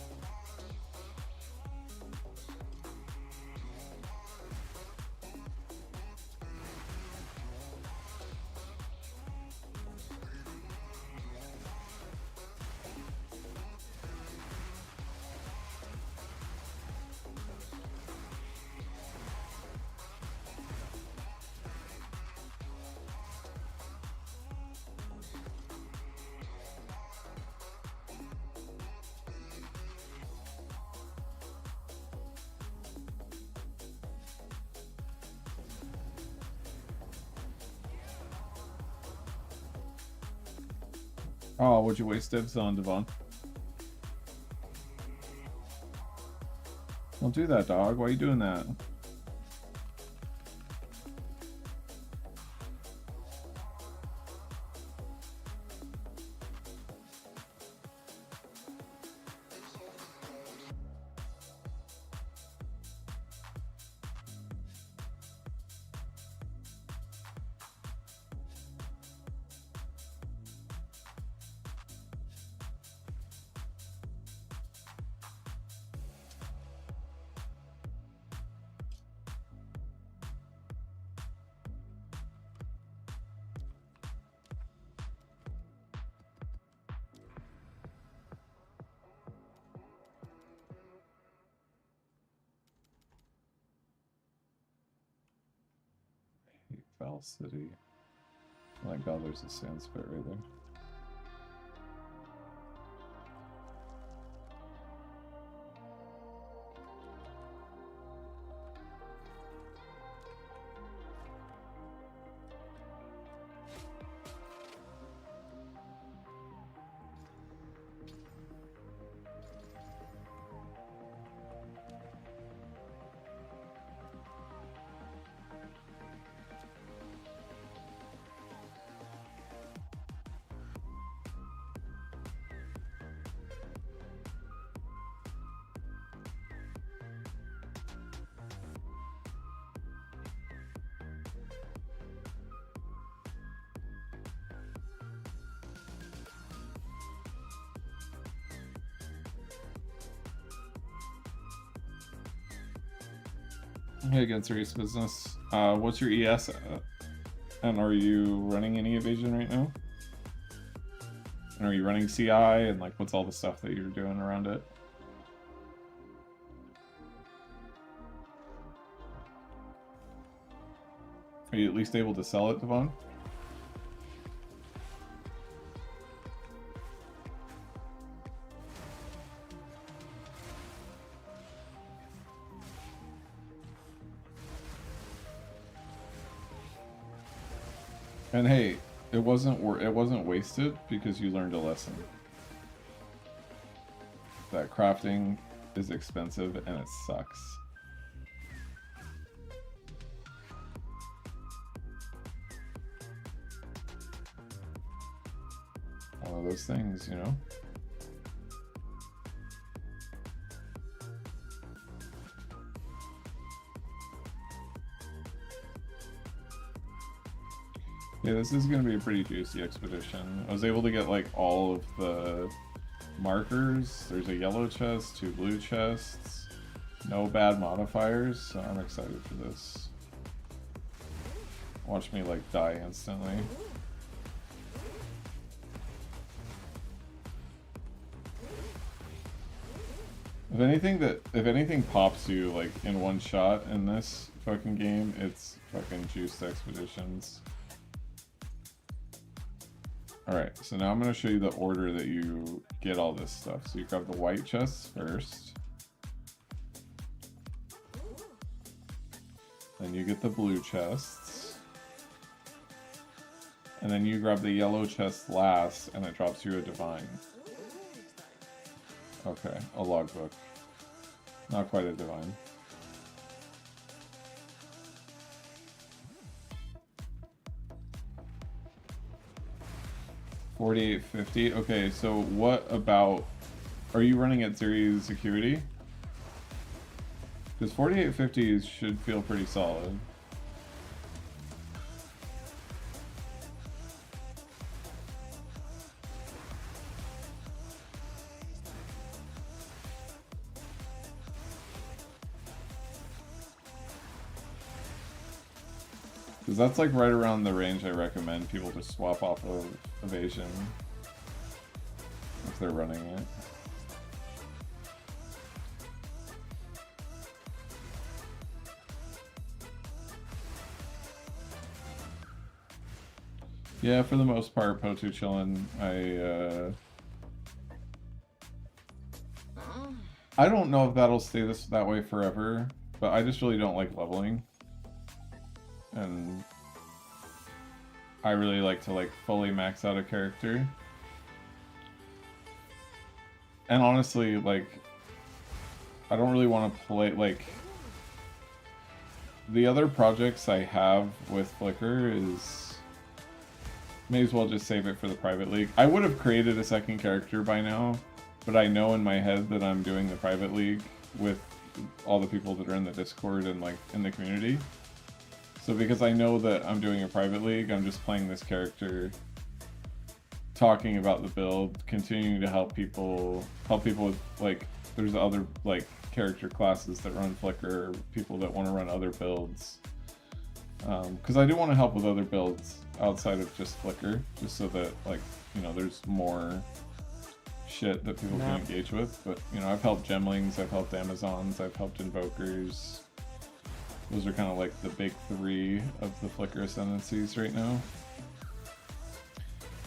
Oh, would you waste dibs on Devon? Don't do that, dog. Why are you doing that? Foul City. Oh my god, there's a sand spit right there. Hey, against Serious Business. What's your ES at? And are you running any evasion right now? And are you running CI? And like, what's all the stuff that you're doing around it? Are you at least able to sell it, Devon? And hey, it wasn't wasted because you learned a lesson. That crafting is expensive and it sucks. One of those things, you know? Yeah, this is going to be a pretty juicy expedition. I was able to get like all of the markers. There's a yellow chest, 2 blue chests, no bad modifiers, so I'm excited for this. Watch me like die instantly. If anything pops you like in one shot in this fucking game, it's fucking juiced expeditions. Alright, so now I'm going to show you the order that you get all this stuff. So you grab the white chests first. Then you get the blue chests. And then you grab the yellow chest last, and it drops you a divine. Okay, a logbook. Not quite a divine. $48.50. Okay, so what about... Are you running at series security? Because $48.50 should feel pretty solid. Because that's like right around the range I recommend people to swap off of evasion if they're running it. Yeah, for the most part, PoE chillin'. I don't know if that'll stay that way forever, but I just really don't like leveling. And I really like to like fully max out a character. And honestly, like, I don't really want to play, like, the other projects I have with Flicker is, may as well just save it for the private league. I would have created a second character by now, but I know in my head that I'm doing the private league with all the people that are in the Discord and like in the community. So because I know that I'm doing a private league, I'm just playing this character, talking about the build, continuing to help people with, like, there's other like character classes that run Flicker, people that want to run other builds. Because I do want to help with other builds outside of just Flicker, just so that, like, you know, there's more shit that people can engage with. But, you know, I've helped Gemlings, I've helped Amazons, I've helped Invokers. Those are kind of like the big 3 of the Flicker ascendancies right now.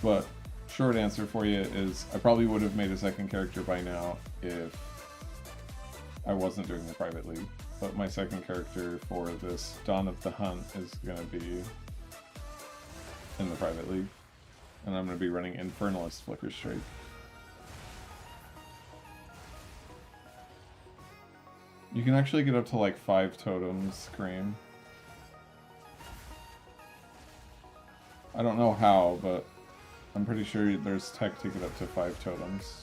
But short answer for you is I probably would have made a second character by now if I wasn't doing the private league. But my second character for this Dawn of the Hunt is going to be in the private league. And I'm going to be running Infernalist Flicker Strike. You can actually get up to like 5 totems, Scream. I don't know how, but I'm pretty sure there's tech to get up to 5 totems.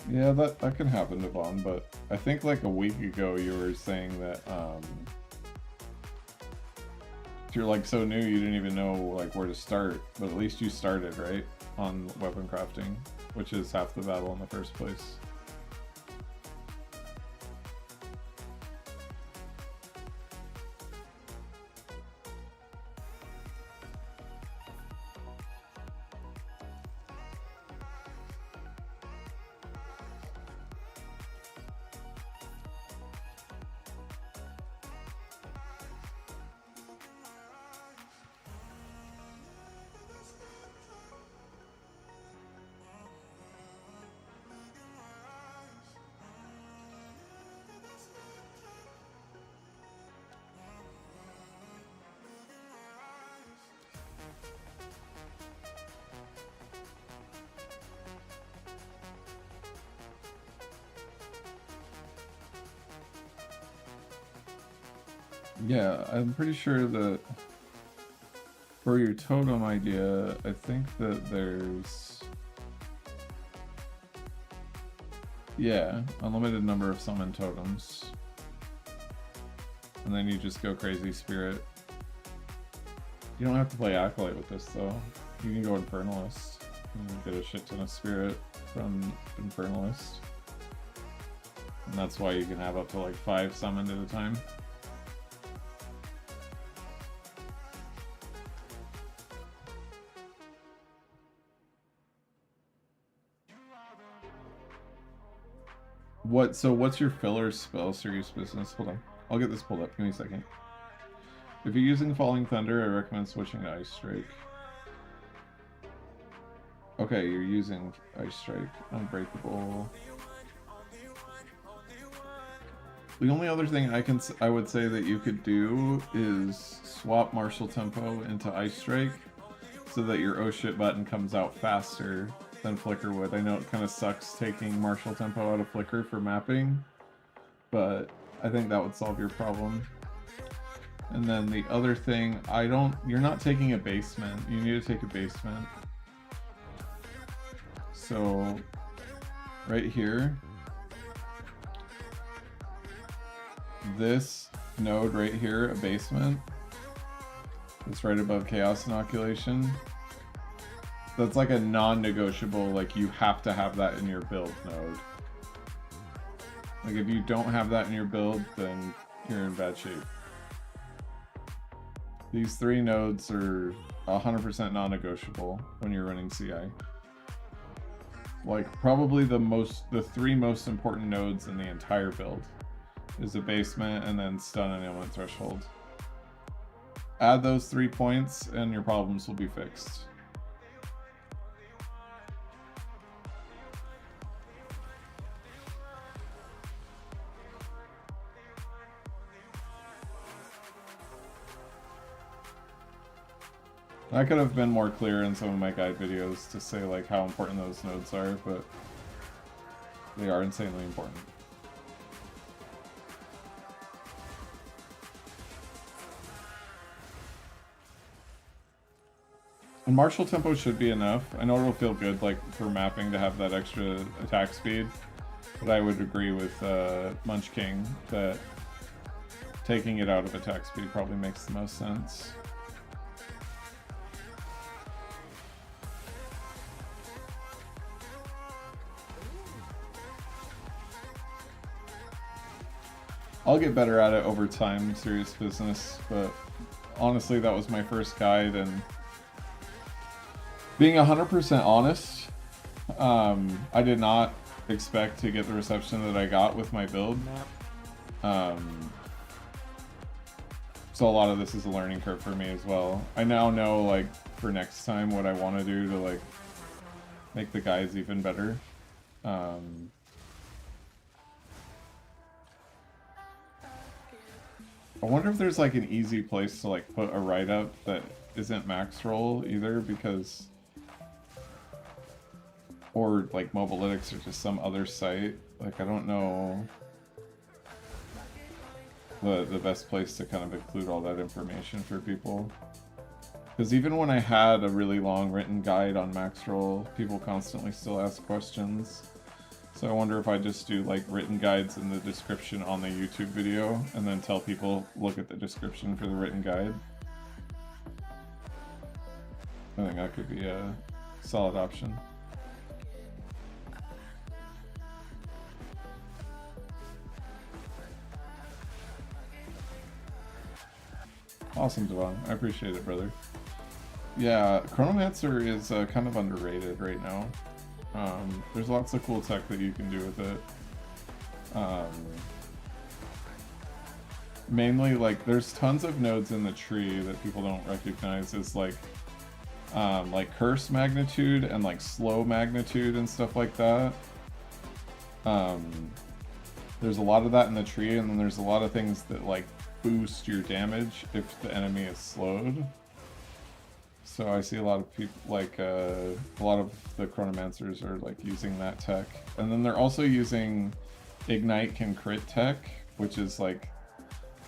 Yeah, that can happen to Vaughn, but I think like a week ago you were saying that if you're like so new you didn't even know like where to start, but at least you started, right? On weapon crafting, which is half the battle in the first place. Yeah, I'm pretty sure that for your totem idea, I think that there's, yeah, unlimited number of summon totems. And then you just go crazy spirit. You don't have to play Acolyte with this though. You can go Infernalist and get a shit ton of spirit from Infernalist. And that's why you can have up to like 5 summoned at a time. What's your filler spell, serious business? Hold on. I'll get this pulled up. Give me a second. If you're using Falling Thunder, I recommend switching to Ice Strike. Okay, you're using Ice Strike. Unbreakable. The only other thing I would say that you could do is swap Martial Tempo into Ice Strike so that your oh shit button comes out faster than Flicker would. I know it kind of sucks taking Martial Tempo out of Flicker for mapping, but I think that would solve your problem. And then the other thing, you're not taking a basement. You need to take a basement. So, right here, this node right here, a basement, it's right above Chaos Inoculation. That's like a non-negotiable, like you have to have that in your build node. Like if you don't have that in your build, then you're in bad shape. These 3 nodes are 100% non-negotiable when you're running CI. Like probably the 3 most important nodes in the entire build is a basement and then stun and ailment threshold. Add those 3 points and your problems will be fixed. I could have been more clear in some of my guide videos to say like how important those nodes are, but they are insanely important. And Martial Tempo should be enough. I know it'll feel good like for mapping to have that extra attack speed, but I would agree with Munch King that taking it out of attack speed probably makes the most sense. I'll get better at it over time, serious business, but honestly that was my first guide, and being 100% honest, I did not expect to get the reception that I got with my build. So a lot of this is a learning curve for me as well. I now know like for next time what I want to do to like make the guides even better. I wonder if there's like an easy place to like put a write-up that isn't max roll either, because or like Mobalytics or just some other site. Like I don't know the best place to kind of include all that information for people. Because even when I had a really long written guide on max roll, people constantly still ask questions. So I wonder if I just do like written guides in the description on the YouTube video and then tell people look at the description for the written guide. I think that could be a solid option. Awesome, Devon. I appreciate it, brother. Yeah, Chronomancer is kind of underrated right now. There's lots of cool tech that you can do with it. Mainly, like, there's tons of nodes in the tree that people don't recognize as like curse magnitude and like slow magnitude and stuff like that. There's a lot of that in the tree, and then there's a lot of things that like boost your damage if the enemy is slowed. So I see a lot of people, like a lot of the Chronomancers are like using that tech. And then they're also using Ignite can crit tech, which is like,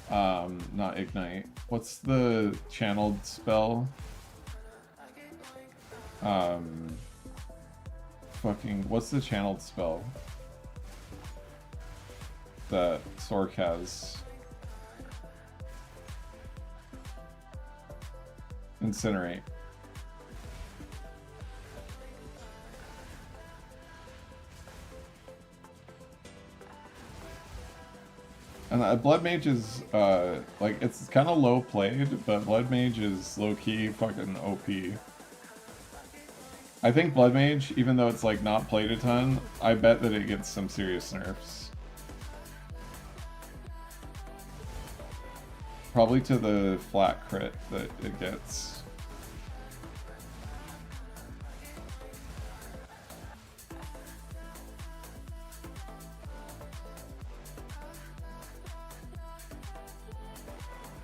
not Ignite. What's the channeled spell? What's the channeled spell that Sork has? Incinerate. And Blood Mage is, like, it's kind of low played, but Blood Mage is low-key fucking OP. I think Blood Mage, even though it's, like, not played a ton, I bet that it gets some serious nerfs. Probably to the flat crit that it gets.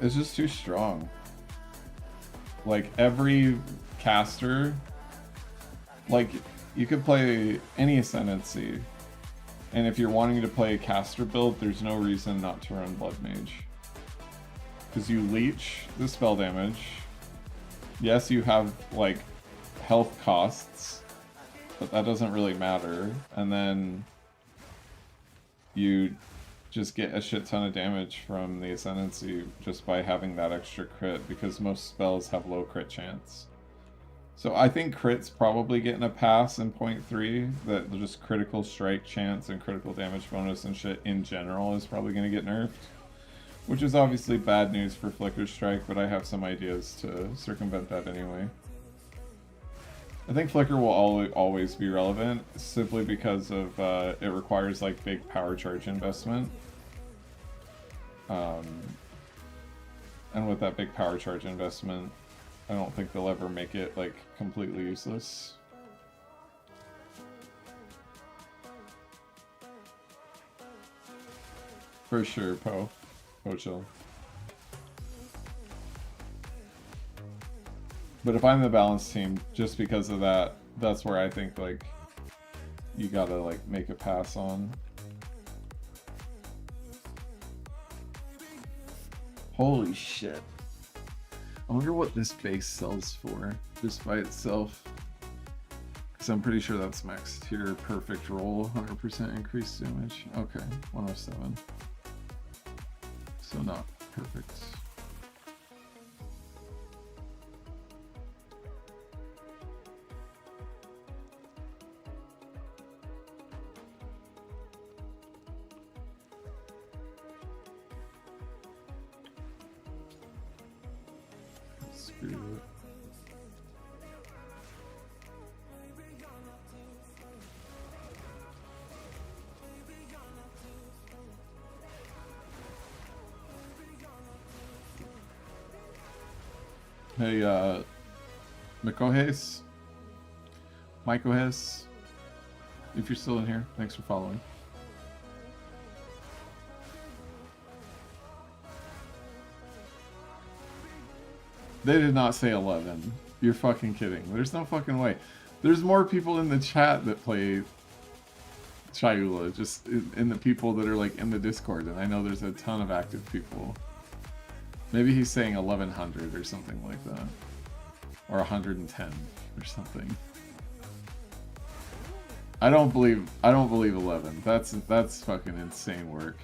It's just too strong. Like, every caster, like, you could play any ascendancy, and if you're wanting to play a caster build, there's no reason not to run Blood Mage. Because you leech the spell damage. Yes, you have, like, health costs, but that doesn't really matter. And then you just get a shit ton of damage from the ascendancy just by having that extra crit, because most spells have low crit chance. So I think crit's probably getting a pass in 0.3, that just critical strike chance and critical damage bonus and shit in general is probably going to get nerfed. Which is obviously bad news for Flicker Strike, but I have some ideas to circumvent that anyway. I think Flicker will always be relevant, simply because of it requires like big power charge investment. And with that big power charge investment, I don't think they'll ever make it like completely useless. For sure, Poe. Chill. But if I'm the balance team, just because of that, that's where I think like you gotta like make a pass on. Holy shit. I wonder what this base sells for just by itself. Because I'm pretty sure that's max tier perfect roll, 100% increased damage. Okay, 107. So not perfect. Screw it. Hey, Mikohes, if you're still in here, thanks for following. They did not say 11. You're fucking kidding. There's no fucking way. There's more people in the chat that play Chayula, just in the people that are like in the Discord, and I know there's a ton of active people. Maybe he's saying 1100 or something like that. Or 110 or something. I don't believe 11. That's fucking insane work.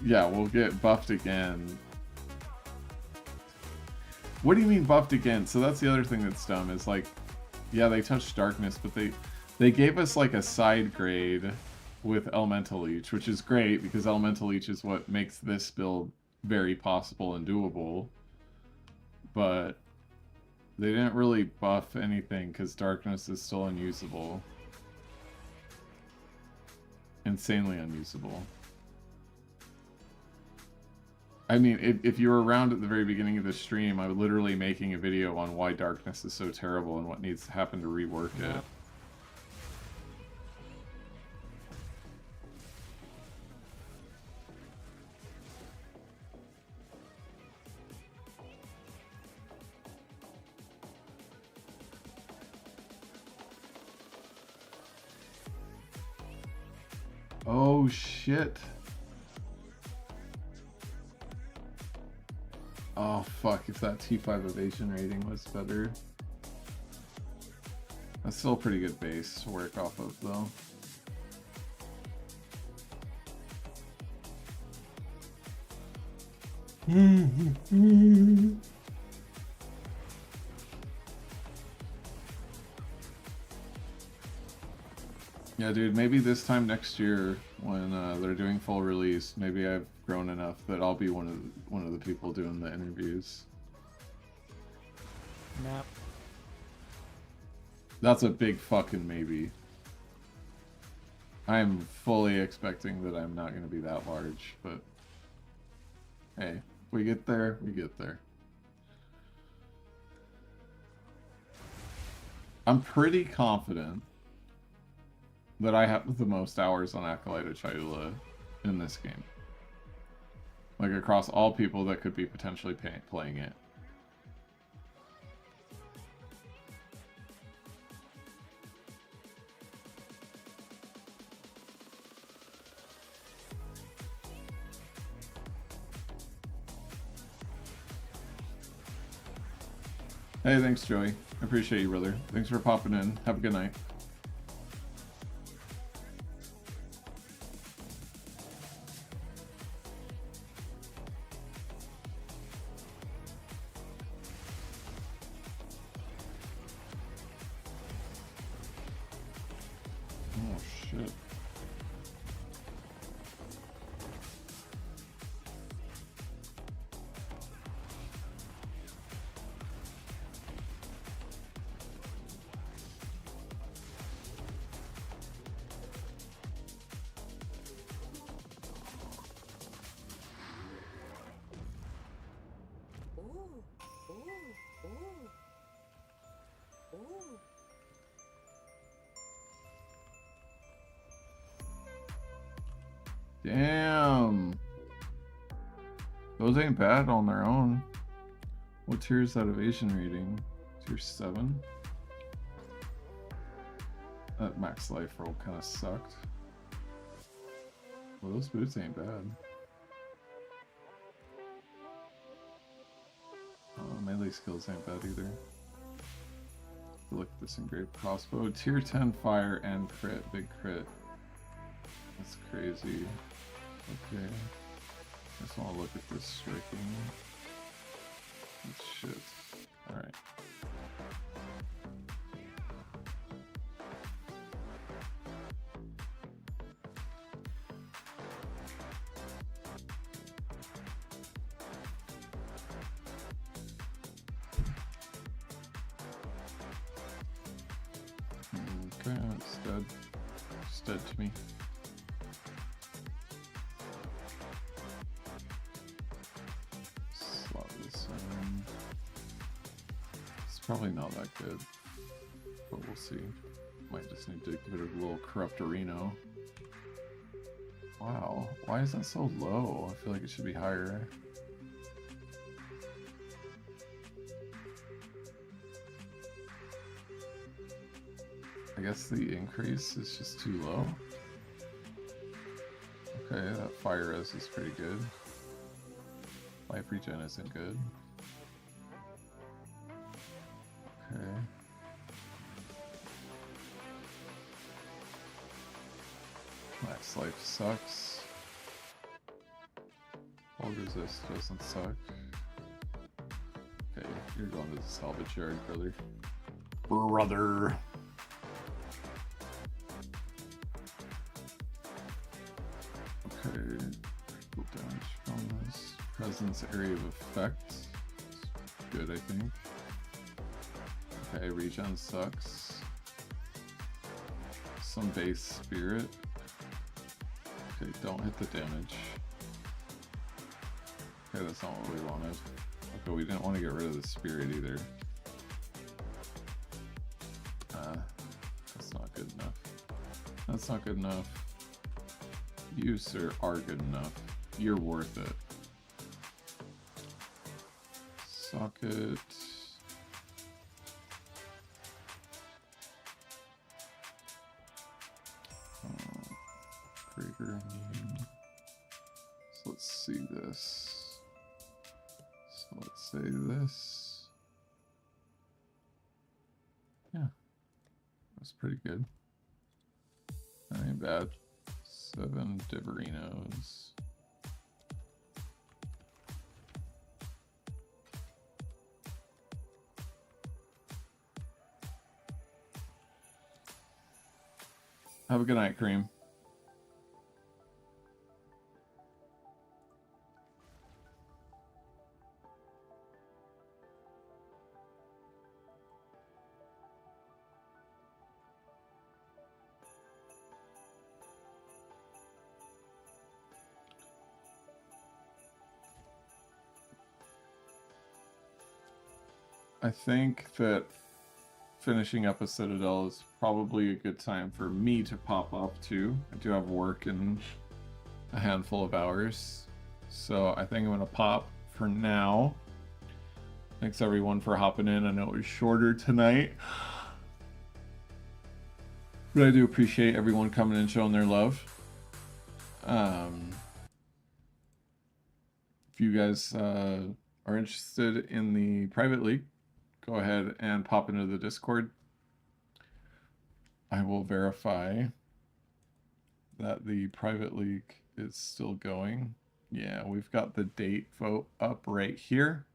Yeah, we'll get buffed again. What do you mean buffed again? So that's the other thing that's dumb is like, yeah, they touched darkness, but they gave us like a side grade with Elemental Leech, which is great because Elemental Leech is what makes this build very possible and doable. But they didn't really buff anything because darkness is still unusable. Insanely unusable. I mean, if you were around at the very beginning of the stream, I was literally making a video on why darkness is so terrible and what needs to happen to rework it. Oh shit. Oh fuck, if that T5 evasion rating was better. That's still a pretty good base to work off of though. Yeah, dude, maybe this time next year when they're doing full release, maybe I've grown enough that I'll be one of the people doing the interviews. Map. That's a big fucking maybe. I'm fully expecting that I'm not going to be that large, but hey, if we get there, we get there. I'm pretty confident that I have the most hours on Acolyte of Chayula in this game. Like across all people that could be potentially playing it. Hey, thanks, Joey. I appreciate you, brother. Thanks for popping in. Have a good night. Oh, shit. Damn. Those ain't bad on their own. What tier is that evasion rating? Tier 7? That max life roll kind of sucked. Well, those boots ain't bad. Melee skills ain't bad either. Look at this engraved crossbow. Tier 10 fire and crit. Big crit. That's crazy. Okay. I just want to look at this striking. That's shit. Alright. Okay, it's dead. It's dead to me. Slot this in. It's probably not that good, but we'll see. Might just need to give it a little corrupt Reno. Wow, why is that so low? I feel like it should be higher. I guess the increase is just too low. Okay, that fire res is pretty good. Life regen isn't good. Okay. Max life sucks. Hold resist doesn't suck. Okay, you're going to the salvage yard, brother. Brother! Okay, critical damage bonus. Presence area of effect. Good, I think. Okay, regen sucks. Some base spirit. Okay, don't hit the damage. Okay, that's not what we wanted. Okay, we didn't want to get rid of the spirit either. That's not good enough. That's not good enough. You, sir, are good enough. You're worth it. Socket. Greater immune. So let's see this. So let's say this. Yeah. That's pretty good. That ain't bad. 7 Diverinos. Have a good night, Cream. I think that finishing up a citadel is probably a good time for me to pop off too. I do have work in a handful of hours, so I think I'm gonna pop for now. Thanks everyone for hopping in. I know it was shorter tonight, but I do appreciate everyone coming and showing their love. If you guys are interested in the private league, go ahead and pop into the Discord. I will verify that the private league is still going. Yeah, we've got the date vote up right here.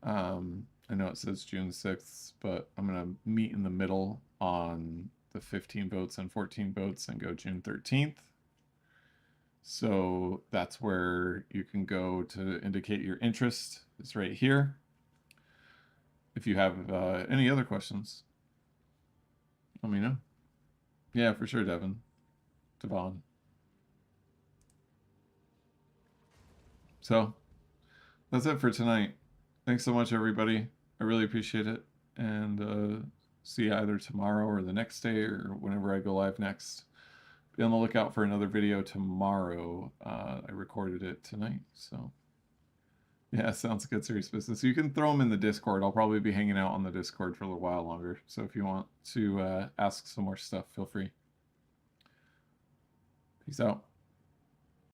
I know it says June 6th, but I'm going to meet in the middle on the 15 votes and 14 votes and go June 13th. So that's where you can go to indicate your interest. It's right here. If you have any other questions, let me know. Yeah, for sure, Devon. So that's it for tonight. Thanks so much, everybody. I really appreciate it. And see you either tomorrow or the next day or whenever I go live next. Be on the lookout for another video tomorrow. I recorded it tonight, so yeah, sounds good. Serious business. You can throw them in the Discord. I'll probably be hanging out on the Discord for a little while longer. So if you want to ask some more stuff, feel free. Peace out.